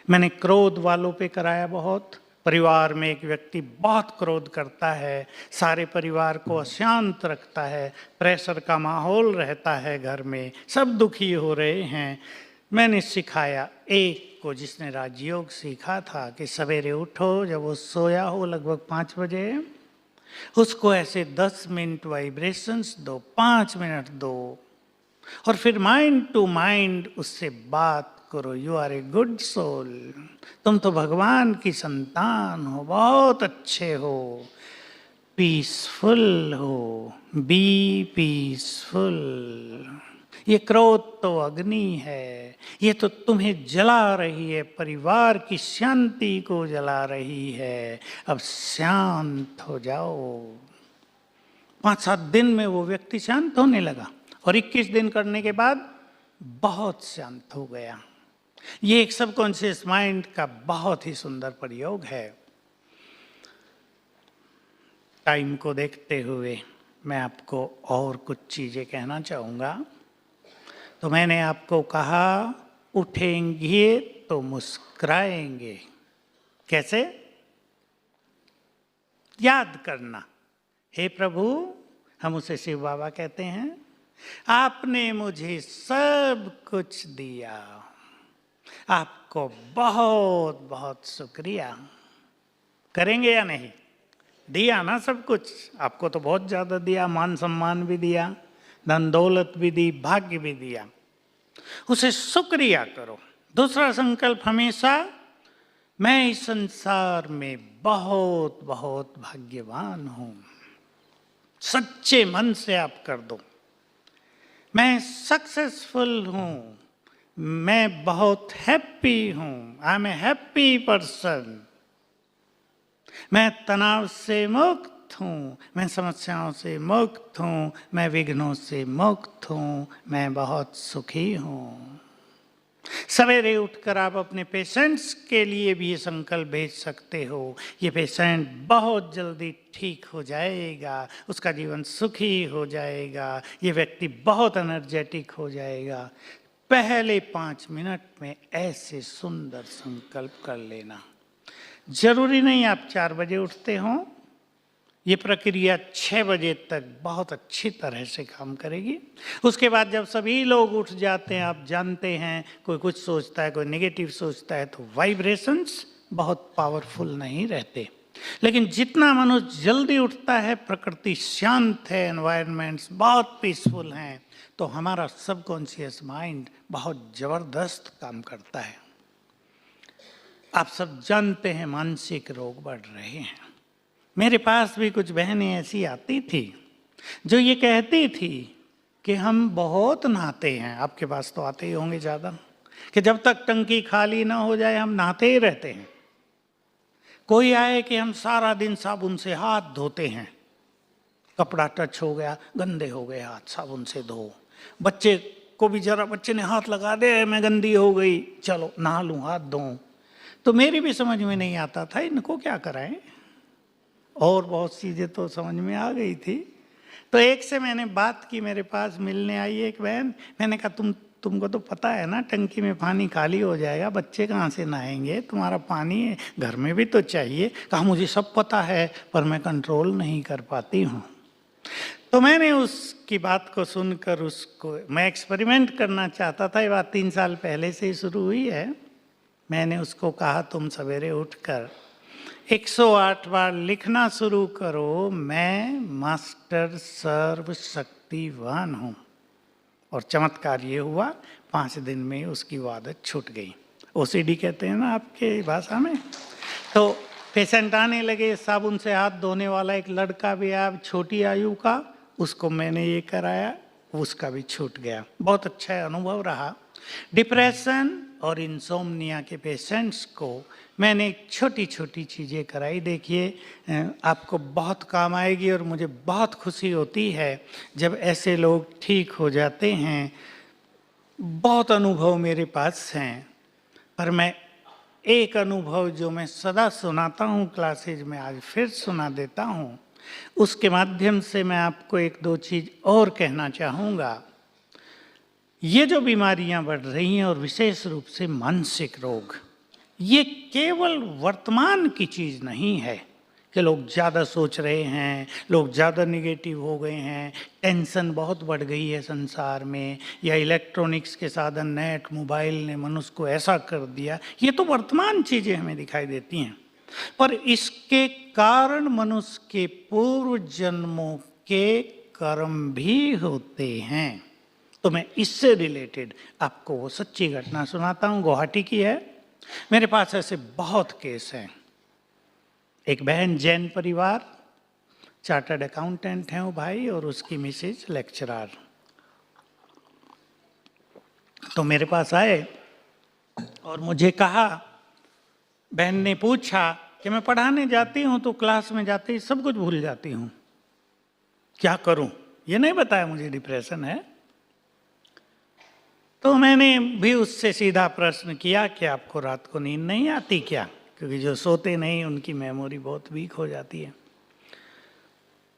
मैंने क्रोध वालों पे कराया बहुत। परिवार में एक व्यक्ति बहुत क्रोध करता है, सारे परिवार को अशांत रखता है, प्रेशर का माहौल रहता है घर में, सब दुखी हो रहे हैं। मैंने सिखाया एक को, जिसने राजयोग सीखा था, कि सवेरे उठो, जब वो सोया हो लगभग 5 बजे, उसको ऐसे 10 मिनट वाइब्रेशंस दो, 5 मिनट दो, और फिर माइंड टू माइंड उससे बात करो, you are a good soul, तुम तो भगवान की संतान हो, बहुत अच्छे हो, पीसफुल हो, बी पीसफुल। ये क्रोध तो अग्नि है, ये तो तुम्हें जला रही है, परिवार की शांति को जला रही है, अब शांत हो जाओ। 5-7 दिन में वो व्यक्ति शांत होने लगा और 21 दिन करने के बाद बहुत शांत हो गया। ये एक सबकॉन्शियस माइंड का बहुत ही सुंदर प्रयोग है। टाइम को देखते हुए मैं आपको और कुछ चीजें कहना चाहूँगा। तो मैंने आपको कहा उठेंगे तो मुस्कुराएंगे। कैसे? याद करना, हे प्रभु, हम उसे शिव बाबा कहते हैं, आपने मुझे सब कुछ दिया, आपको बहुत बहुत शुक्रिया। करेंगे या नहीं? दिया ना सब कुछ, आपको तो बहुत ज्यादा दिया, मान सम्मान भी दिया, धन दौलत भी दी, भाग्य भी दिया, उसे शुक्रिया करो। दूसरा संकल्प हमेशा, मैं इस संसार में बहुत बहुत भाग्यवान हूं। सच्चे मन से आप कर दो, मैं सक्सेसफुल हूं, मैं बहुत हैप्पी हूं, I am a happy person, मैं तनाव से मुक्त हूँ, मैं समस्याओं से मुक्त हूँ, मैं विघ्नों से मुक्त हूँ, मैं बहुत सुखी हूँ। सवेरे उठकर आप अपने पेशेंट्स के लिए भी ये संकल्प भेज सकते हो, ये पेशेंट बहुत जल्दी ठीक हो जाएगा, उसका जीवन सुखी हो जाएगा, ये व्यक्ति बहुत एनर्जेटिक हो जाएगा। पहले 5 मिनट में ऐसे सुंदर संकल्प कर लेना। जरूरी नहीं आप 4 बजे उठते हो, ये प्रक्रिया 6 बजे तक बहुत अच्छी तरह से काम करेगी। उसके बाद जब सभी लोग उठ जाते हैं, आप जानते हैं कोई कुछ सोचता है, कोई नेगेटिव सोचता है, तो वाइब्रेशंस बहुत पावरफुल नहीं रहते। लेकिन जितना मनुष्य जल्दी उठता है, प्रकृति शांत है, एनवायरनमेंट्स बहुत पीसफुल हैं, तो हमारा सबकॉन्शियस माइंड बहुत जबरदस्त काम करता है। आप सब जानते हैं मानसिक रोग बढ़ रहे हैं। मेरे पास भी कुछ बहनें ऐसी आती थी जो ये कहती थी कि हम बहुत नहाते हैं, आपके पास तो आते ही होंगे ज़्यादा, कि जब तक टंकी खाली ना हो जाए हम नहाते ही रहते हैं। कोई आए कि हम सारा दिन साबुन से हाथ धोते हैं, कपड़ा टच हो गया, गंदे हो गए हाथ, साबुन से धो। बच्चे को भी जरा, बच्चे ने हाथ लगा दे, मैं गंदी हो गई, चलो नहा लूँ, हाथ धोऊं। तो मेरी भी समझ में नहीं आता था इनको क्या कराएं, और बहुत चीज़ें तो समझ में आ गई थी। तो एक से मैंने बात की, मेरे पास मिलने आई एक बहन, मैंने कहा तुमको तो पता है ना टंकी में पानी खाली हो जाएगा, बच्चे कहाँ से नहाएंगे, तुम्हारा पानी घर में भी तो चाहिए। कहा मुझे सब पता है पर मैं कंट्रोल नहीं कर पाती हूँ। तो मैंने उसकी बात को सुनकर उसको, मैं एक्सपेरिमेंट करना चाहता था, ये बात 3 साल पहले से ही शुरू हुई है। मैंने उसको कहा तुम सवेरे उठकर 108 बार लिखना शुरू करो, मैं मास्टर सर्वशक्तिवान हूँ। और चमत्कार ये हुआ, 5 दिन में उसकी आदत छूट गई। ओसीडी कहते हैं ना आपके भाषा में। तो पेशेंट आने लगे, साबुन से हाथ धोने वाला एक लड़का भी आया, छोटी आयु का, उसको मैंने ये कराया, उसका भी छूट गया। बहुत अच्छा अनुभव रहा। डिप्रेशन और इंसोम्निया के पेशेंट्स को मैंने छोटी छोटी चीज़ें कराई। देखिए आपको बहुत काम आएगी और मुझे बहुत खुशी होती है जब ऐसे लोग ठीक हो जाते हैं। बहुत अनुभव मेरे पास हैं, पर मैं एक अनुभव जो मैं सदा सुनाता हूँ क्लासेज में, आज फिर सुना देता हूँ। उसके माध्यम से मैं आपको 1-2 चीज़ और कहना चाहूँगा। ये जो बीमारियां बढ़ रही हैं और विशेष रूप से मानसिक रोग, ये केवल वर्तमान की चीज़ नहीं है कि लोग ज़्यादा सोच रहे हैं, लोग ज़्यादा निगेटिव हो गए हैं, टेंशन बहुत बढ़ गई है संसार में, या इलेक्ट्रॉनिक्स के साधन, नेट, मोबाइल ने मनुष्य को ऐसा कर दिया। ये तो वर्तमान चीज़ें हमें दिखाई देती हैं, पर इसके कारण मनुष्य के पूर्व जन्मों के कर्म भी होते हैं। तो मैं इससे रिलेटेड आपको वो सच्ची घटना सुनाता हूँ, गुवाहाटी की है। मेरे पास ऐसे बहुत केस हैं। एक बहन जैन परिवार, चार्टर्ड अकाउंटेंट हैं वो भाई, और उसकी मिसेज लेक्चरर। तो मेरे पास आए और मुझे कहा, बहन ने पूछा कि मैं पढ़ाने जाती हूँ तो क्लास में जाते ही सब कुछ भूल जाती हूँ, क्या करूँ? ये नहीं बताया मुझे डिप्रेशन है। तो मैंने भी उससे सीधा प्रश्न किया कि आपको रात को नींद नहीं आती क्या? क्योंकि जो सोते नहीं उनकी मेमोरी बहुत वीक हो जाती है।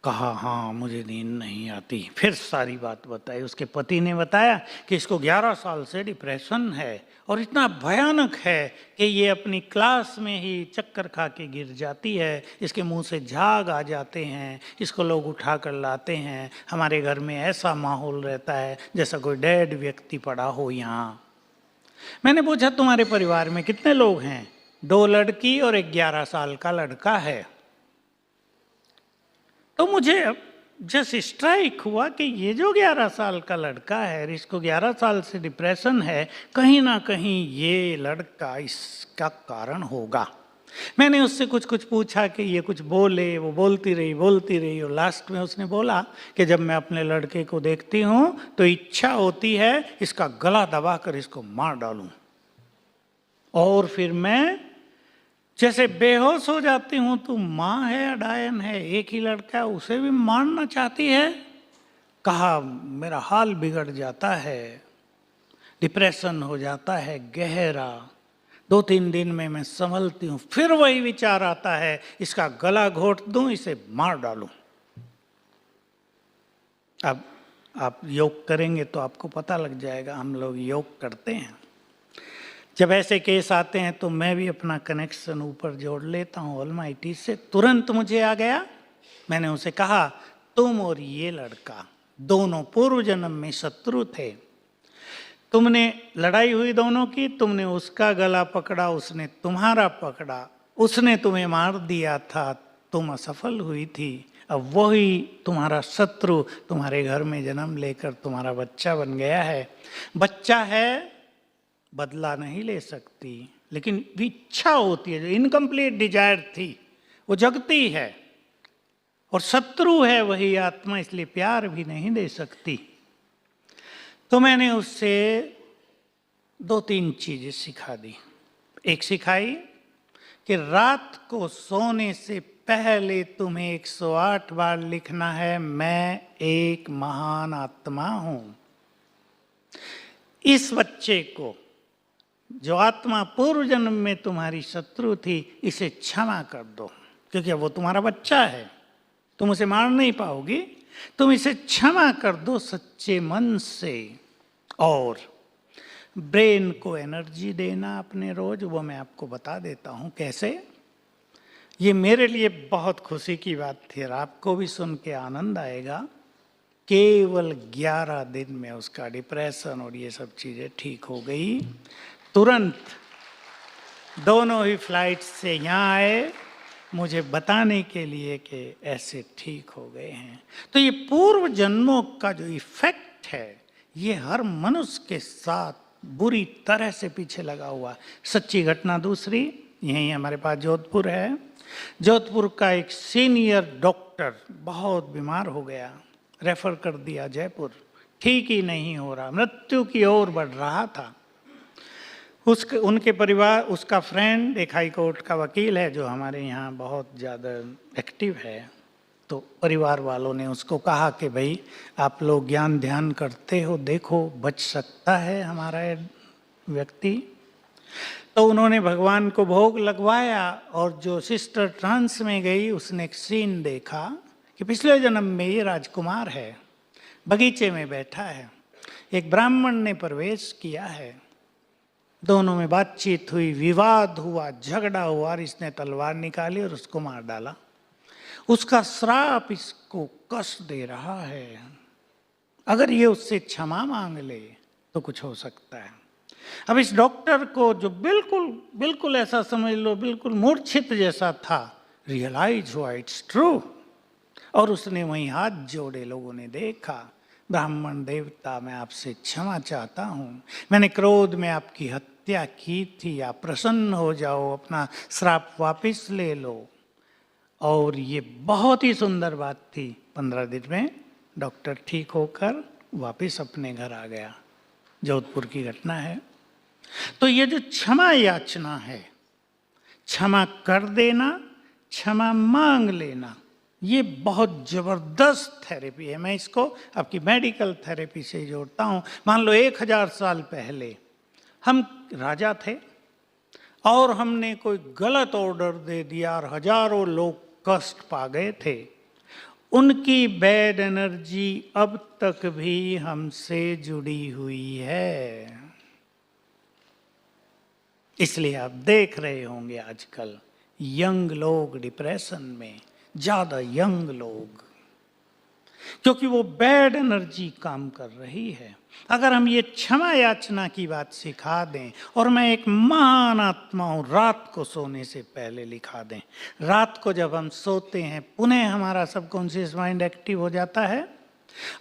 कहा हाँ मुझे नींद नहीं आती। फिर सारी बात बताई। उसके पति ने बताया कि इसको 11 साल से डिप्रेशन है और इतना भयानक है कि ये अपनी क्लास में ही चक्कर खा के गिर जाती है, इसके मुंह से झाग आ जाते हैं, इसको लोग उठा कर लाते हैं, हमारे घर में ऐसा माहौल रहता है जैसा कोई डेड व्यक्ति पड़ा हो यहाँ। मैंने पूछा तुम्हारे परिवार में कितने लोग हैं? 2 लड़की और एक 11 साल का लड़का है। तो मुझे अब जस्ट स्ट्राइक हुआ कि ये जो 11 साल का लड़का है, इसको 11 साल से डिप्रेशन है, कहीं ना कहीं ये लड़का इसका कारण होगा। मैंने उससे कुछ कुछ पूछा कि ये कुछ बोले, वो बोलती रही और लास्ट में उसने बोला कि जब मैं अपने लड़के को देखती हूँ तो इच्छा होती है इसका गला दबा कर इसको मार डालूं, और फिर मैं जैसे बेहोश हो जाती हूँ। तो माँ है या डायन है, एक ही लड़का है, उसे भी मारना चाहती है। कहा मेरा हाल बिगड़ जाता है, डिप्रेशन हो जाता है गहरा। 2-3 दिन में मैं संभलती हूँ, फिर वही विचार आता है इसका गला घोट दूं, इसे मार डालूं। अब आप योग करेंगे तो आपको पता लग जाएगा, हम लोग योग करते हैं। जब ऐसे केस आते हैं तो मैं भी अपना कनेक्शन ऊपर जोड़ लेता हूँ ऑलमाइटी से। तुरंत मुझे आ गया। मैंने उसे कहा तुम और ये लड़का दोनों पूर्व जन्म में शत्रु थे, तुमने लड़ाई हुई दोनों की, तुमने उसका गला पकड़ा, उसने तुम्हारा पकड़ा, उसने तुम्हें मार दिया था, तुम असफल हुई थी। अब वही तुम्हारा शत्रु तुम्हारे घर में जन्म लेकर तुम्हारा बच्चा बन गया है। बच्चा है, बदला नहीं ले सकती, लेकिन इच्छा होती है, जो इनकम्प्लीट डिजायर थी वो जगती है, और शत्रु है वही आत्मा, इसलिए प्यार भी नहीं दे सकती। तो मैंने उससे 2-3 चीजें सिखा दी। एक सिखाई कि रात को सोने से पहले तुम्हें 108 बार लिखना है, मैं एक महान आत्मा हूं। इस बच्चे को, जो आत्मा पूर्व जन्म में तुम्हारी शत्रु थी, इसे क्षमा कर दो, क्योंकि वो तुम्हारा बच्चा है, तुम उसे मार नहीं पाओगी। तुम इसे क्षमा कर दो सच्चे मन से। और ब्रेन को एनर्जी देना अपने रोज, वो मैं आपको बता देता हूँ कैसे। ये मेरे लिए बहुत खुशी की बात थी और आपको भी सुन के आनंद आएगा। केवल 11 दिन में उसका डिप्रेशन और ये सब चीज़ें ठीक हो गई। तुरंत दोनों ही फ्लाइट से यहाँ आए मुझे बताने के लिए कि ऐसे ठीक हो गए हैं। तो ये पूर्व जन्मों का जो इफेक्ट है, ये हर मनुष्य के साथ बुरी तरह से पीछे लगा हुआ। सच्ची घटना दूसरी, यहीं हमारे पास जोधपुर है। जोधपुर का एक सीनियर डॉक्टर बहुत बीमार हो गया, रेफर कर दिया जयपुर, ठीक ही नहीं हो रहा, मृत्यु की ओर बढ़ रहा था। उनके परिवार, उसका फ्रेंड एक हाई कोर्ट का वकील है जो हमारे यहाँ बहुत ज़्यादा एक्टिव है। तो परिवार वालों ने उसको कहा कि भाई आप लोग ज्ञान ध्यान करते हो, देखो बच सकता है हमारा व्यक्ति। तो उन्होंने भगवान को भोग लगवाया, और जो सिस्टर ट्रांस में गई उसने एक सीन देखा कि पिछले जन्म में ये राजकुमार है, बगीचे में बैठा है, एक ब्राह्मण ने प्रवेश किया है, दोनों में बातचीत हुई, विवाद हुआ, झगड़ा हुआ, और इसने तलवार निकाली और उसको मार डाला। उसका श्राप इसको कष्ट दे रहा है, अगर ये उससे क्षमा मांग ले तो कुछ हो सकता है। अब इस डॉक्टर को, जो बिल्कुल ऐसा समझ लो बिल्कुल मूर्छित जैसा था, रियलाइज हुआ इट्स ट्रू, और उसने वहीं हाथ जोड़े, लोगों ने देखा, ब्राह्मण देवता, मैं आपसे क्षमा चाहता हूँ, मैंने क्रोध में आपकी हत्या की थी, आप प्रसन्न हो जाओ, अपना श्राप वापस ले लो। और ये बहुत ही सुंदर बात थी। 15 दिन में डॉक्टर ठीक होकर वापस अपने घर आ गया। जोधपुर की घटना है। तो ये जो क्षमा याचना है, क्षमा कर देना, क्षमा मांग लेना, ये बहुत जबरदस्त थेरेपी है। मैं इसको आपकी मेडिकल थेरेपी से जोड़ता हूँ। मान लो 1000 साल पहले हम राजा थे और हमने कोई गलत ऑर्डर दे दिया और हजारों लोग कष्ट पा गए थे। उनकी बैड एनर्जी अब तक भी हमसे जुड़ी हुई है। इसलिए आप देख रहे होंगे आजकल यंग लोग डिप्रेशन में, ज्यादा यंग लोग, क्योंकि वो बैड एनर्जी काम कर रही है। अगर हम ये क्षमा याचना की बात सिखा दें, और मैं एक महान आत्मा हूं, रात को सोने से पहले लिखा दें। रात को जब हम सोते हैं, पुनः हमारा सबकॉन्शियस माइंड एक्टिव हो जाता है,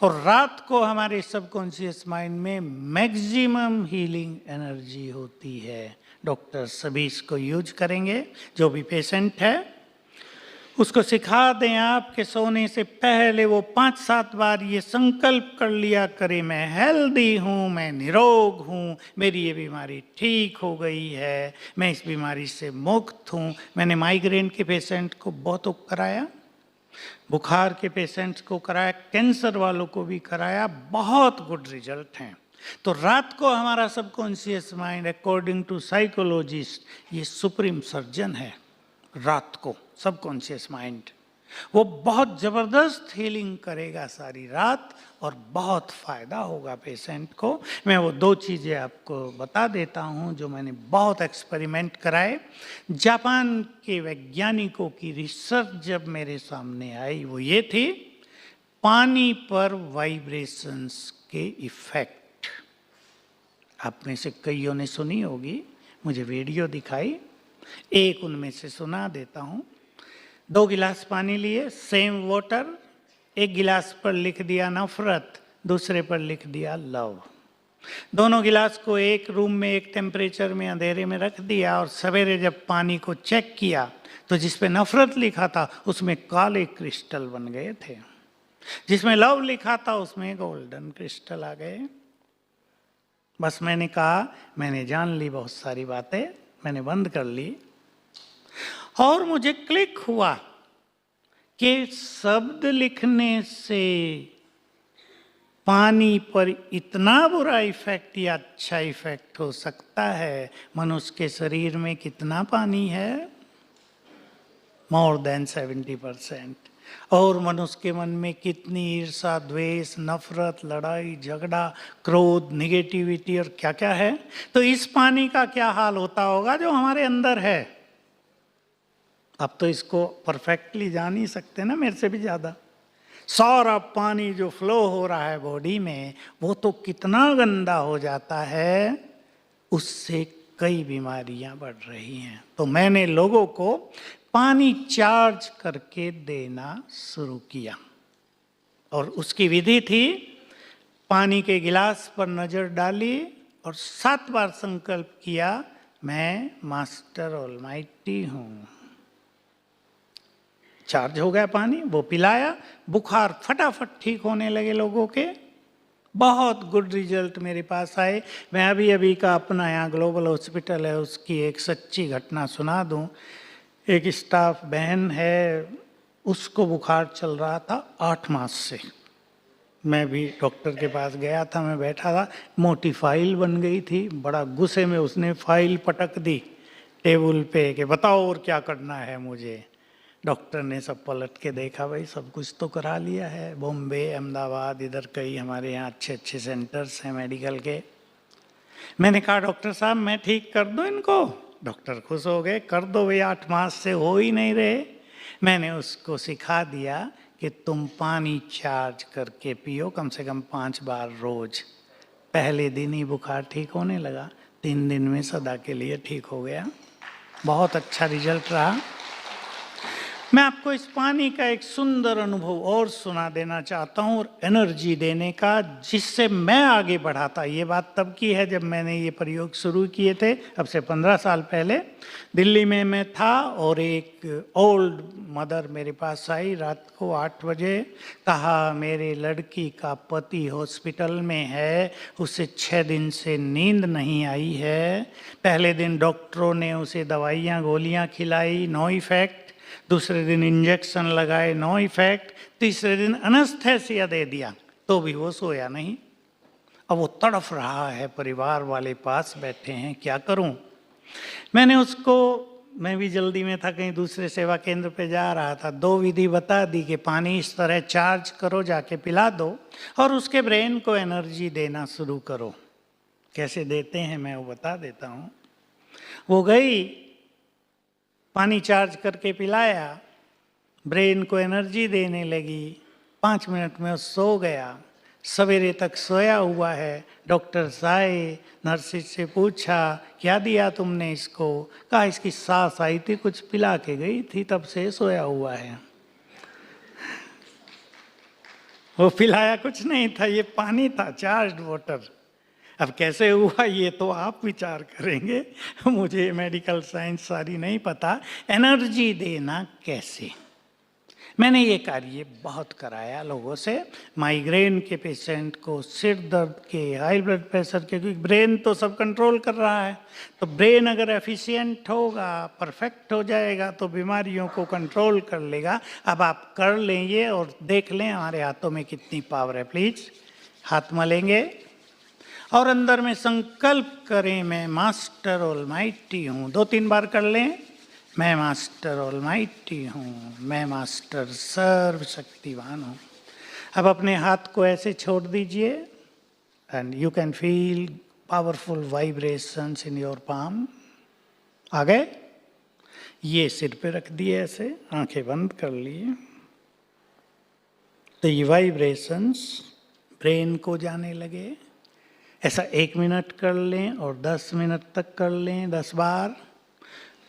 और रात को हमारे सबकॉन्शियस माइंड में मैक्सिमम हीलिंग एनर्जी होती है। डॉक्टर सभी इसको यूज करेंगे। जो भी पेशेंट है उसको सिखा दें, आपके सोने से पहले वो 5-7 बार ये संकल्प कर लिया करे, मैं हेल्दी हूँ, मैं निरोग हूँ, मेरी ये बीमारी ठीक हो गई है, मैं इस बीमारी से मुक्त हूँ। मैंने माइग्रेन के पेशेंट को बहुत कराया, बुखार के पेशेंट्स को कराया, कैंसर वालों को भी कराया, बहुत गुड रिजल्ट हैं। तो रात को हमारा subconscious mind according to psychologist ये सुप्रीम सर्जन है। रात को सबकॉन्शियस माइंड वो बहुत ज़बरदस्त हीलिंग करेगा सारी रात, और बहुत फ़ायदा होगा पेशेंट को। मैं वो 2 चीज़ें आपको बता देता हूँ जो मैंने बहुत एक्सपेरिमेंट कराए। जापान के वैज्ञानिकों की रिसर्च जब मेरे सामने आई, वो ये थी, पानी पर वाइब्रेशंस के इफ़ेक्ट। आप में से कईयों ने सुनी होगी, मुझे वीडियो दिखाई, एक उनमें से सुना देता हूँ। 2 गिलास पानी लिए, सेम वाटर, एक गिलास पर लिख दिया नफरत, दूसरे पर लिख दिया लव। दोनों गिलास को एक रूम में एक टेम्परेचर में अंधेरे में रख दिया, और सवेरे जब पानी को चेक किया तो जिस पे नफरत लिखा था उसमें काले क्रिस्टल बन गए थे, जिसमें लव लिखा था उसमें गोल्डन क्रिस्टल आ गए। बस मैंने कहा, मैंने जान ली बहुत सारी बातें, मैंने बंद कर ली, और मुझे क्लिक हुआ कि शब्द लिखने से पानी पर इतना बुरा इफेक्ट या अच्छा इफेक्ट हो सकता है। मनुष्य के शरीर में कितना पानी है? More than 70%। और मनुष्य के मन में कितनी ईर्ष्या, द्वेष, नफरत, लड़ाई, झगड़ा, क्रोध, निगेटिविटी और क्या क्या है। तो इस पानी का क्या हाल होता होगा जो हमारे अंदर है? अब तो इसको परफेक्टली जान ही सकते ना, मेरे से भी ज़्यादा। सारा पानी जो फ्लो हो रहा है बॉडी में, वो तो कितना गंदा हो जाता है, उससे कई बीमारियां बढ़ रही हैं। तो मैंने लोगों को पानी चार्ज करके देना शुरू किया, और उसकी विधि थी, पानी के गिलास पर नज़र डाली और 7 बार संकल्प किया, मैं मास्टर ऑलमाइटी हूँ। चार्ज हो गया पानी, वो पिलाया, बुखार फटाफट ठीक होने लगे लोगों के। बहुत गुड रिजल्ट मेरे पास आए। मैं अभी का अपना यहाँ ग्लोबल हॉस्पिटल है, उसकी एक सच्ची घटना सुना दूँ। एक स्टाफ बहन है, उसको बुखार चल रहा था 8 मास से। मैं भी डॉक्टर के पास गया था, मैं बैठा था, मोटी फाइल बन गई थी। बड़ा गुस्से में उसने फाइल पटक दी टेबल पे कि बताओ और क्या करना है मुझे। डॉक्टर ने सब पलट के देखा, भाई सब कुछ तो करा लिया है, बॉम्बे, अहमदाबाद, इधर कई हमारे यहाँ अच्छे सेंटर्स हैं मेडिकल के। मैंने कहा डॉक्टर साहब मैं ठीक कर दूं इनको? डॉक्टर खुश हो गए, कर दो भाई, 8 मास से हो ही नहीं रहे। मैंने उसको सिखा दिया कि तुम पानी चार्ज करके पियो कम से कम 5 बार रोज। पहले दिन ही बुखार ठीक होने लगा, 3 दिन में सदा के लिए ठीक हो गया। बहुत अच्छा रिजल्ट रहा। मैं आपको इस पानी का एक सुंदर अनुभव और सुना देना चाहता हूँ, और एनर्जी देने का, जिससे मैं आगे बढ़ा था। ये बात तब की है जब मैंने ये प्रयोग शुरू किए थे, अब से 15 साल पहले। दिल्ली में मैं था और एक ओल्ड मदर मेरे पास आई रात को 8 बजे। कहा मेरे लड़की का पति हॉस्पिटल में है, उसे 6 दिन से नींद नहीं आई है। पहले दिन डॉक्टरों ने उसे दवाइयाँ गोलियाँ खिलाई, नो इफेक्ट। दूसरे दिन इंजेक्शन लगाए, नो इफेक्ट। तीसरे दिन अनेस्थेसिया दे दिया, तो भी वो सोया नहीं। अब वो तड़फ रहा है, परिवार वाले पास बैठे हैं, क्या करूं? मैं भी जल्दी में था, कहीं दूसरे सेवा केंद्र पे जा रहा था। 2 विधि बता दी कि पानी इस तरह चार्ज करो, जाके पिला दो, और उसके ब्रेन को एनर्जी देना शुरू करो। कैसे देते हैं मैं वो बता देता हूँ। वो गई, पानी चार्ज करके पिलाया, ब्रेन को एनर्जी देने लगी। 5 मिनट में वो सो गया, सवेरे तक सोया हुआ है। डॉक्टर्स आए, नर्सिस से पूछा क्या दिया तुमने इसको? कहा इसकी सास आई थी, कुछ पिला के गई थी, तब से सोया हुआ है। वो पिलाया कुछ नहीं था, ये पानी था, चार्ज्ड वाटर। अब कैसे हुआ ये तो आप विचार करेंगे, मुझे मेडिकल साइंस सारी नहीं पता। एनर्जी देना कैसे, मैंने ये कार्य बहुत कराया लोगों से। माइग्रेन के पेशेंट को, सिर दर्द के, हाई ब्लड प्रेशर के, क्योंकि ब्रेन तो सब कंट्रोल कर रहा है। तो ब्रेन अगर एफिशिएंट होगा, परफेक्ट हो जाएगा, तो बीमारियों को कंट्रोल कर लेगा। अब आप कर लें ये और देख लें हमारे हाथों में कितनी पावर है। प्लीज हाथ मलेंगे और अंदर में संकल्प करें, मैं मास्टर ऑलमाइटी हूँ। 2-3 बार कर लें, मैं मास्टर ऑलमाइटी हूँ, मैं मास्टर सर्वशक्तिवान हूँ। अब अपने हाथ को ऐसे छोड़ दीजिए and you can feel powerful vibrations in your palm. आ गए? ये सिर पे रख दिए, ऐसे आंखें बंद कर लिए। तो ये वाइब्रेशंस ब्रेन को जाने लगे। ऐसा 1 मिनट कर लें और 10 मिनट तक कर लें, 10 बार।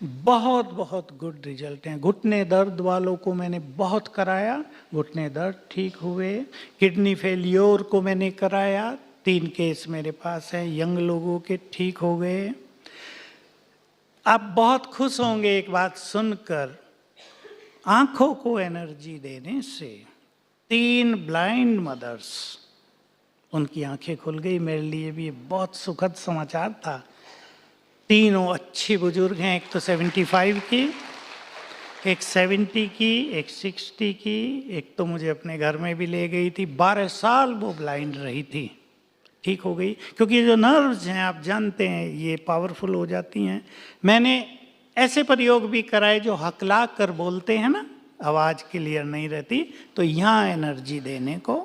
बहुत बहुत गुड रिजल्ट हैं। घुटने दर्द वालों को मैंने बहुत कराया, घुटने दर्द ठीक हुए। किडनी फेलियोर को मैंने कराया, 3 केस मेरे पास हैं, यंग लोगों के ठीक हो गए। आप बहुत खुश होंगे एक बात सुनकर, आंखों को एनर्जी देने से 3 ब्लाइंड मदर्स, उनकी आंखें खुल गई। मेरे लिए भी बहुत सुखद समाचार था। 3 अच्छी बुजुर्ग हैं, एक तो 75 की, एक 70 की, एक 60 की, एक तो मुझे अपने घर में भी ले गई थी। 12 साल वो ब्लाइंड रही थी, ठीक हो गई। क्योंकि जो नर्व्स हैं आप जानते हैं ये पावरफुल हो जाती हैं। मैंने ऐसे प्रयोग भी कराए जो हकला कर बोलते हैं ना, आवाज़ क्लियर नहीं रहती, तो यहाँ एनर्जी देने को।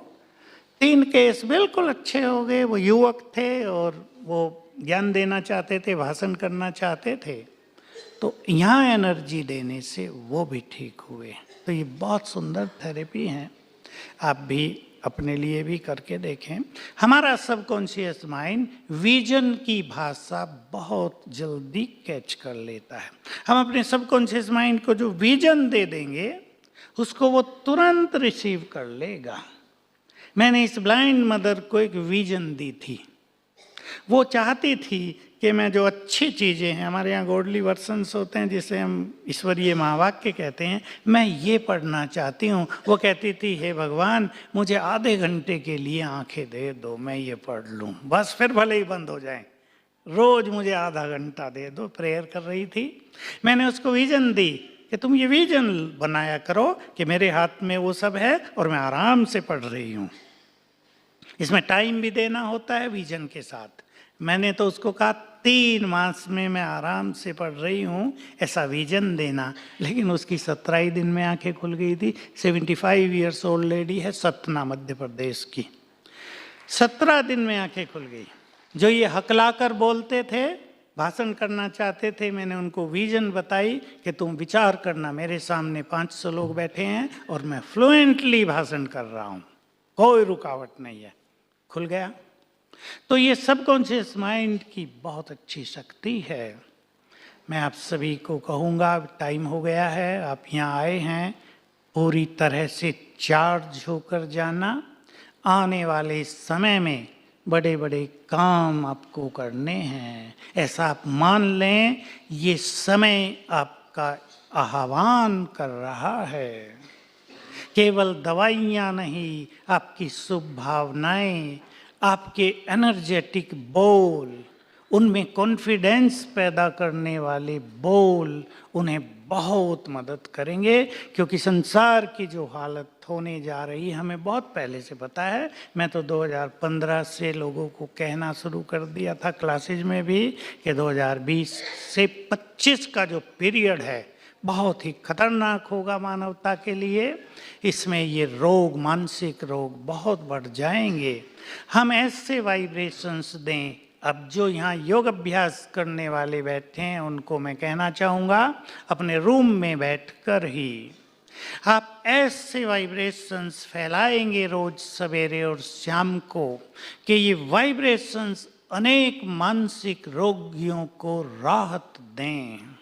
3 केस बिल्कुल अच्छे हो गए। वो युवक थे और वो ज्ञान देना चाहते थे, भाषण करना चाहते थे, तो यहाँ एनर्जी देने से वो भी ठीक हुए। तो ये बहुत सुंदर थेरेपी है, आप भी अपने लिए भी करके देखें। हमारा सबकॉन्शियस माइंड विजन की भाषा बहुत जल्दी कैच कर लेता है। हम अपने सबकॉन्शियस माइंड को जो विजन दे देंगे उसको वो तुरंत रिसीव कर लेगा। मैंने इस ब्लाइंड मदर को एक विजन दी थी। वो चाहती थी कि मैं जो अच्छी चीज़ें हैं, हमारे यहाँ गॉडली वर्सन्स होते हैं जिसे हम ईश्वरीय महावाक्य कहते हैं, मैं ये पढ़ना चाहती हूँ। वो कहती थी हे भगवान मुझे आधे घंटे के लिए आंखें दे दो, मैं ये पढ़ लूँ, बस फिर भले ही बंद हो जाए, रोज मुझे आधा घंटा दे दो। प्रेयर कर रही थी। मैंने उसको विजन दी कि तुम ये विजन बनाया करो कि मेरे हाथ में वो सब है और मैं आराम से पढ़ रही हूँ। इसमें टाइम भी देना होता है विजन के साथ। मैंने तो उसको कहा 3 मास में मैं आराम से पढ़ रही हूँ, ऐसा विजन देना। लेकिन उसकी 17 ही दिन में आंखें खुल गई थी। 75 ईयर्स ओल्ड लेडी है, सतना मध्य प्रदेश की। 17 दिन में आंखें खुल गई। जो ये हकलाकर बोलते थे, भाषण करना चाहते थे, मैंने उनको विजन बताई कि तुम विचार करना मेरे सामने 500 लोग बैठे हैं और मैं फ्लुएंटली भाषण कर रहा हूँ, कोई रुकावट नहीं है। खुल गया। तो ये सबकॉन्शियस माइंड की बहुत अच्छी शक्ति है। मैं आप सभी को कहूँगा, टाइम हो गया है, आप यहाँ आए हैं, पूरी तरह से चार्ज होकर जाना। आने वाले समय में बड़े बड़े काम आपको करने हैं, ऐसा आप मान लें। ये समय आपका आह्वान कर रहा है। केवल दवाइयाँ नहीं, आपकी शुभ भावनाएं, आपके एनर्जेटिक बोल, उनमें कॉन्फिडेंस पैदा करने वाले बोल उन्हें बहुत मदद करेंगे। क्योंकि संसार की जो हालत होने जा रही हमें बहुत पहले से पता है। मैं तो 2015 से लोगों को कहना शुरू कर दिया था क्लासेज में भी कि 2020 से 25 का जो पीरियड है बहुत ही खतरनाक होगा मानवता के लिए। इसमें ये रोग, मानसिक रोग बहुत बढ़ जाएंगे। हम ऐसे वाइब्रेशंस दें। अब जो यहाँ योग अभ्यास करने वाले बैठे हैं उनको मैं कहना चाहूँगा, अपने रूम में बैठकर ही आप ऐसे वाइब्रेशंस फैलाएंगे रोज सवेरे और शाम को कि ये वाइब्रेशंस अनेक मानसिक रोगियों को राहत दें।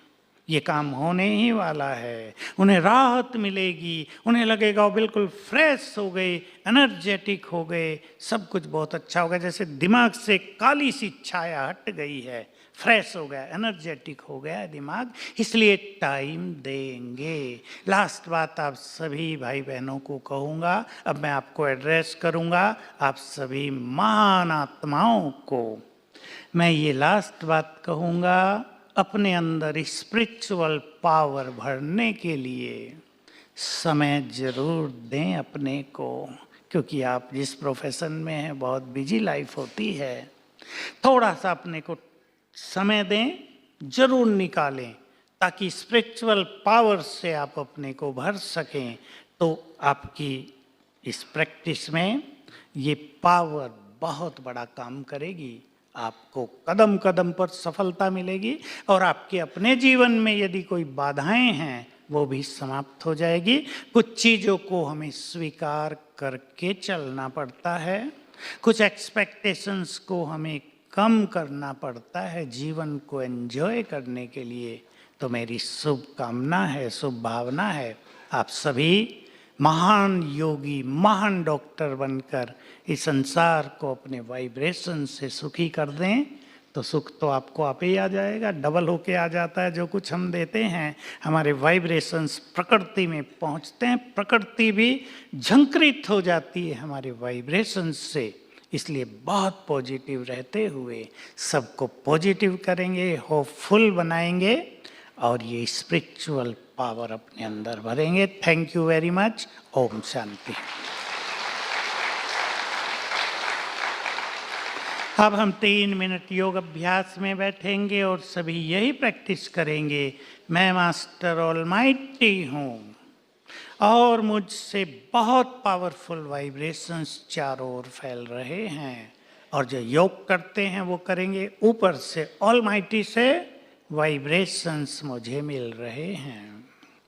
ये काम होने ही वाला है। उन्हें राहत मिलेगी, उन्हें लगेगा वो बिल्कुल फ्रेश हो गए, एनर्जेटिक हो गए, सब कुछ बहुत अच्छा होगा। जैसे दिमाग से काली सी छाया हट गई है, फ्रेश हो गया, एनर्जेटिक हो गया है दिमाग। इसलिए टाइम देंगे। लास्ट बात आप सभी भाई बहनों को कहूँगा, अब मैं आपको एड्रेस करूँगा, आप सभी महान आत्माओं को मैं ये लास्ट बात कहूँगा। अपने अंदर स्पिरिचुअल पावर भरने के लिए समय जरूर दें अपने को, क्योंकि आप जिस प्रोफेशन में हैं बहुत बिजी लाइफ होती है। थोड़ा सा अपने को समय दें, जरूर निकालें, ताकि स्पिरिचुअल पावर से आप अपने को भर सकें। तो आपकी इस प्रैक्टिस में ये पावर बहुत बड़ा काम करेगी। आपको कदम कदम पर सफलता मिलेगी और आपके अपने जीवन में यदि कोई बाधाएं हैं वो भी समाप्त हो जाएगी। कुछ चीज़ों को हमें स्वीकार करके चलना पड़ता है, कुछ एक्सपेक्टेशंस को हमें कम करना पड़ता है जीवन को एंजॉय करने के लिए। तो मेरी शुभ कामना है, शुभ भावना है, आप सभी महान योगी, महान डॉक्टर बनकर इस संसार को अपने वाइब्रेशन से सुखी कर दें। तो सुख तो आपको आप ही आ जाएगा, डबल होके आ जाता है। जो कुछ हम देते हैं हमारे वाइब्रेशंस प्रकृति में पहुंचते हैं, प्रकृति भी झंकृत हो जाती है हमारे वाइब्रेशंस से। इसलिए बहुत पॉजिटिव रहते हुए सबको पॉजिटिव करेंगे, होपफुल बनाएंगे और ये स्पिरिचुअल पावर अपने अंदर भरेंगे। Thank you very much. ओम शांति। अब हम 3 मिनट योग अभ्यास में बैठेंगे और सभी यही प्रैक्टिस करेंगे। मैं मास्टर ऑलमाइटी हूँ और मुझसे बहुत पावरफुल वाइब्रेशंस चारों ओर फैल रहे हैं। और जो योग करते हैं वो करेंगे, ऊपर से ऑलमाइटी से वाइब्रेशंस मुझे मिल रहे हैं।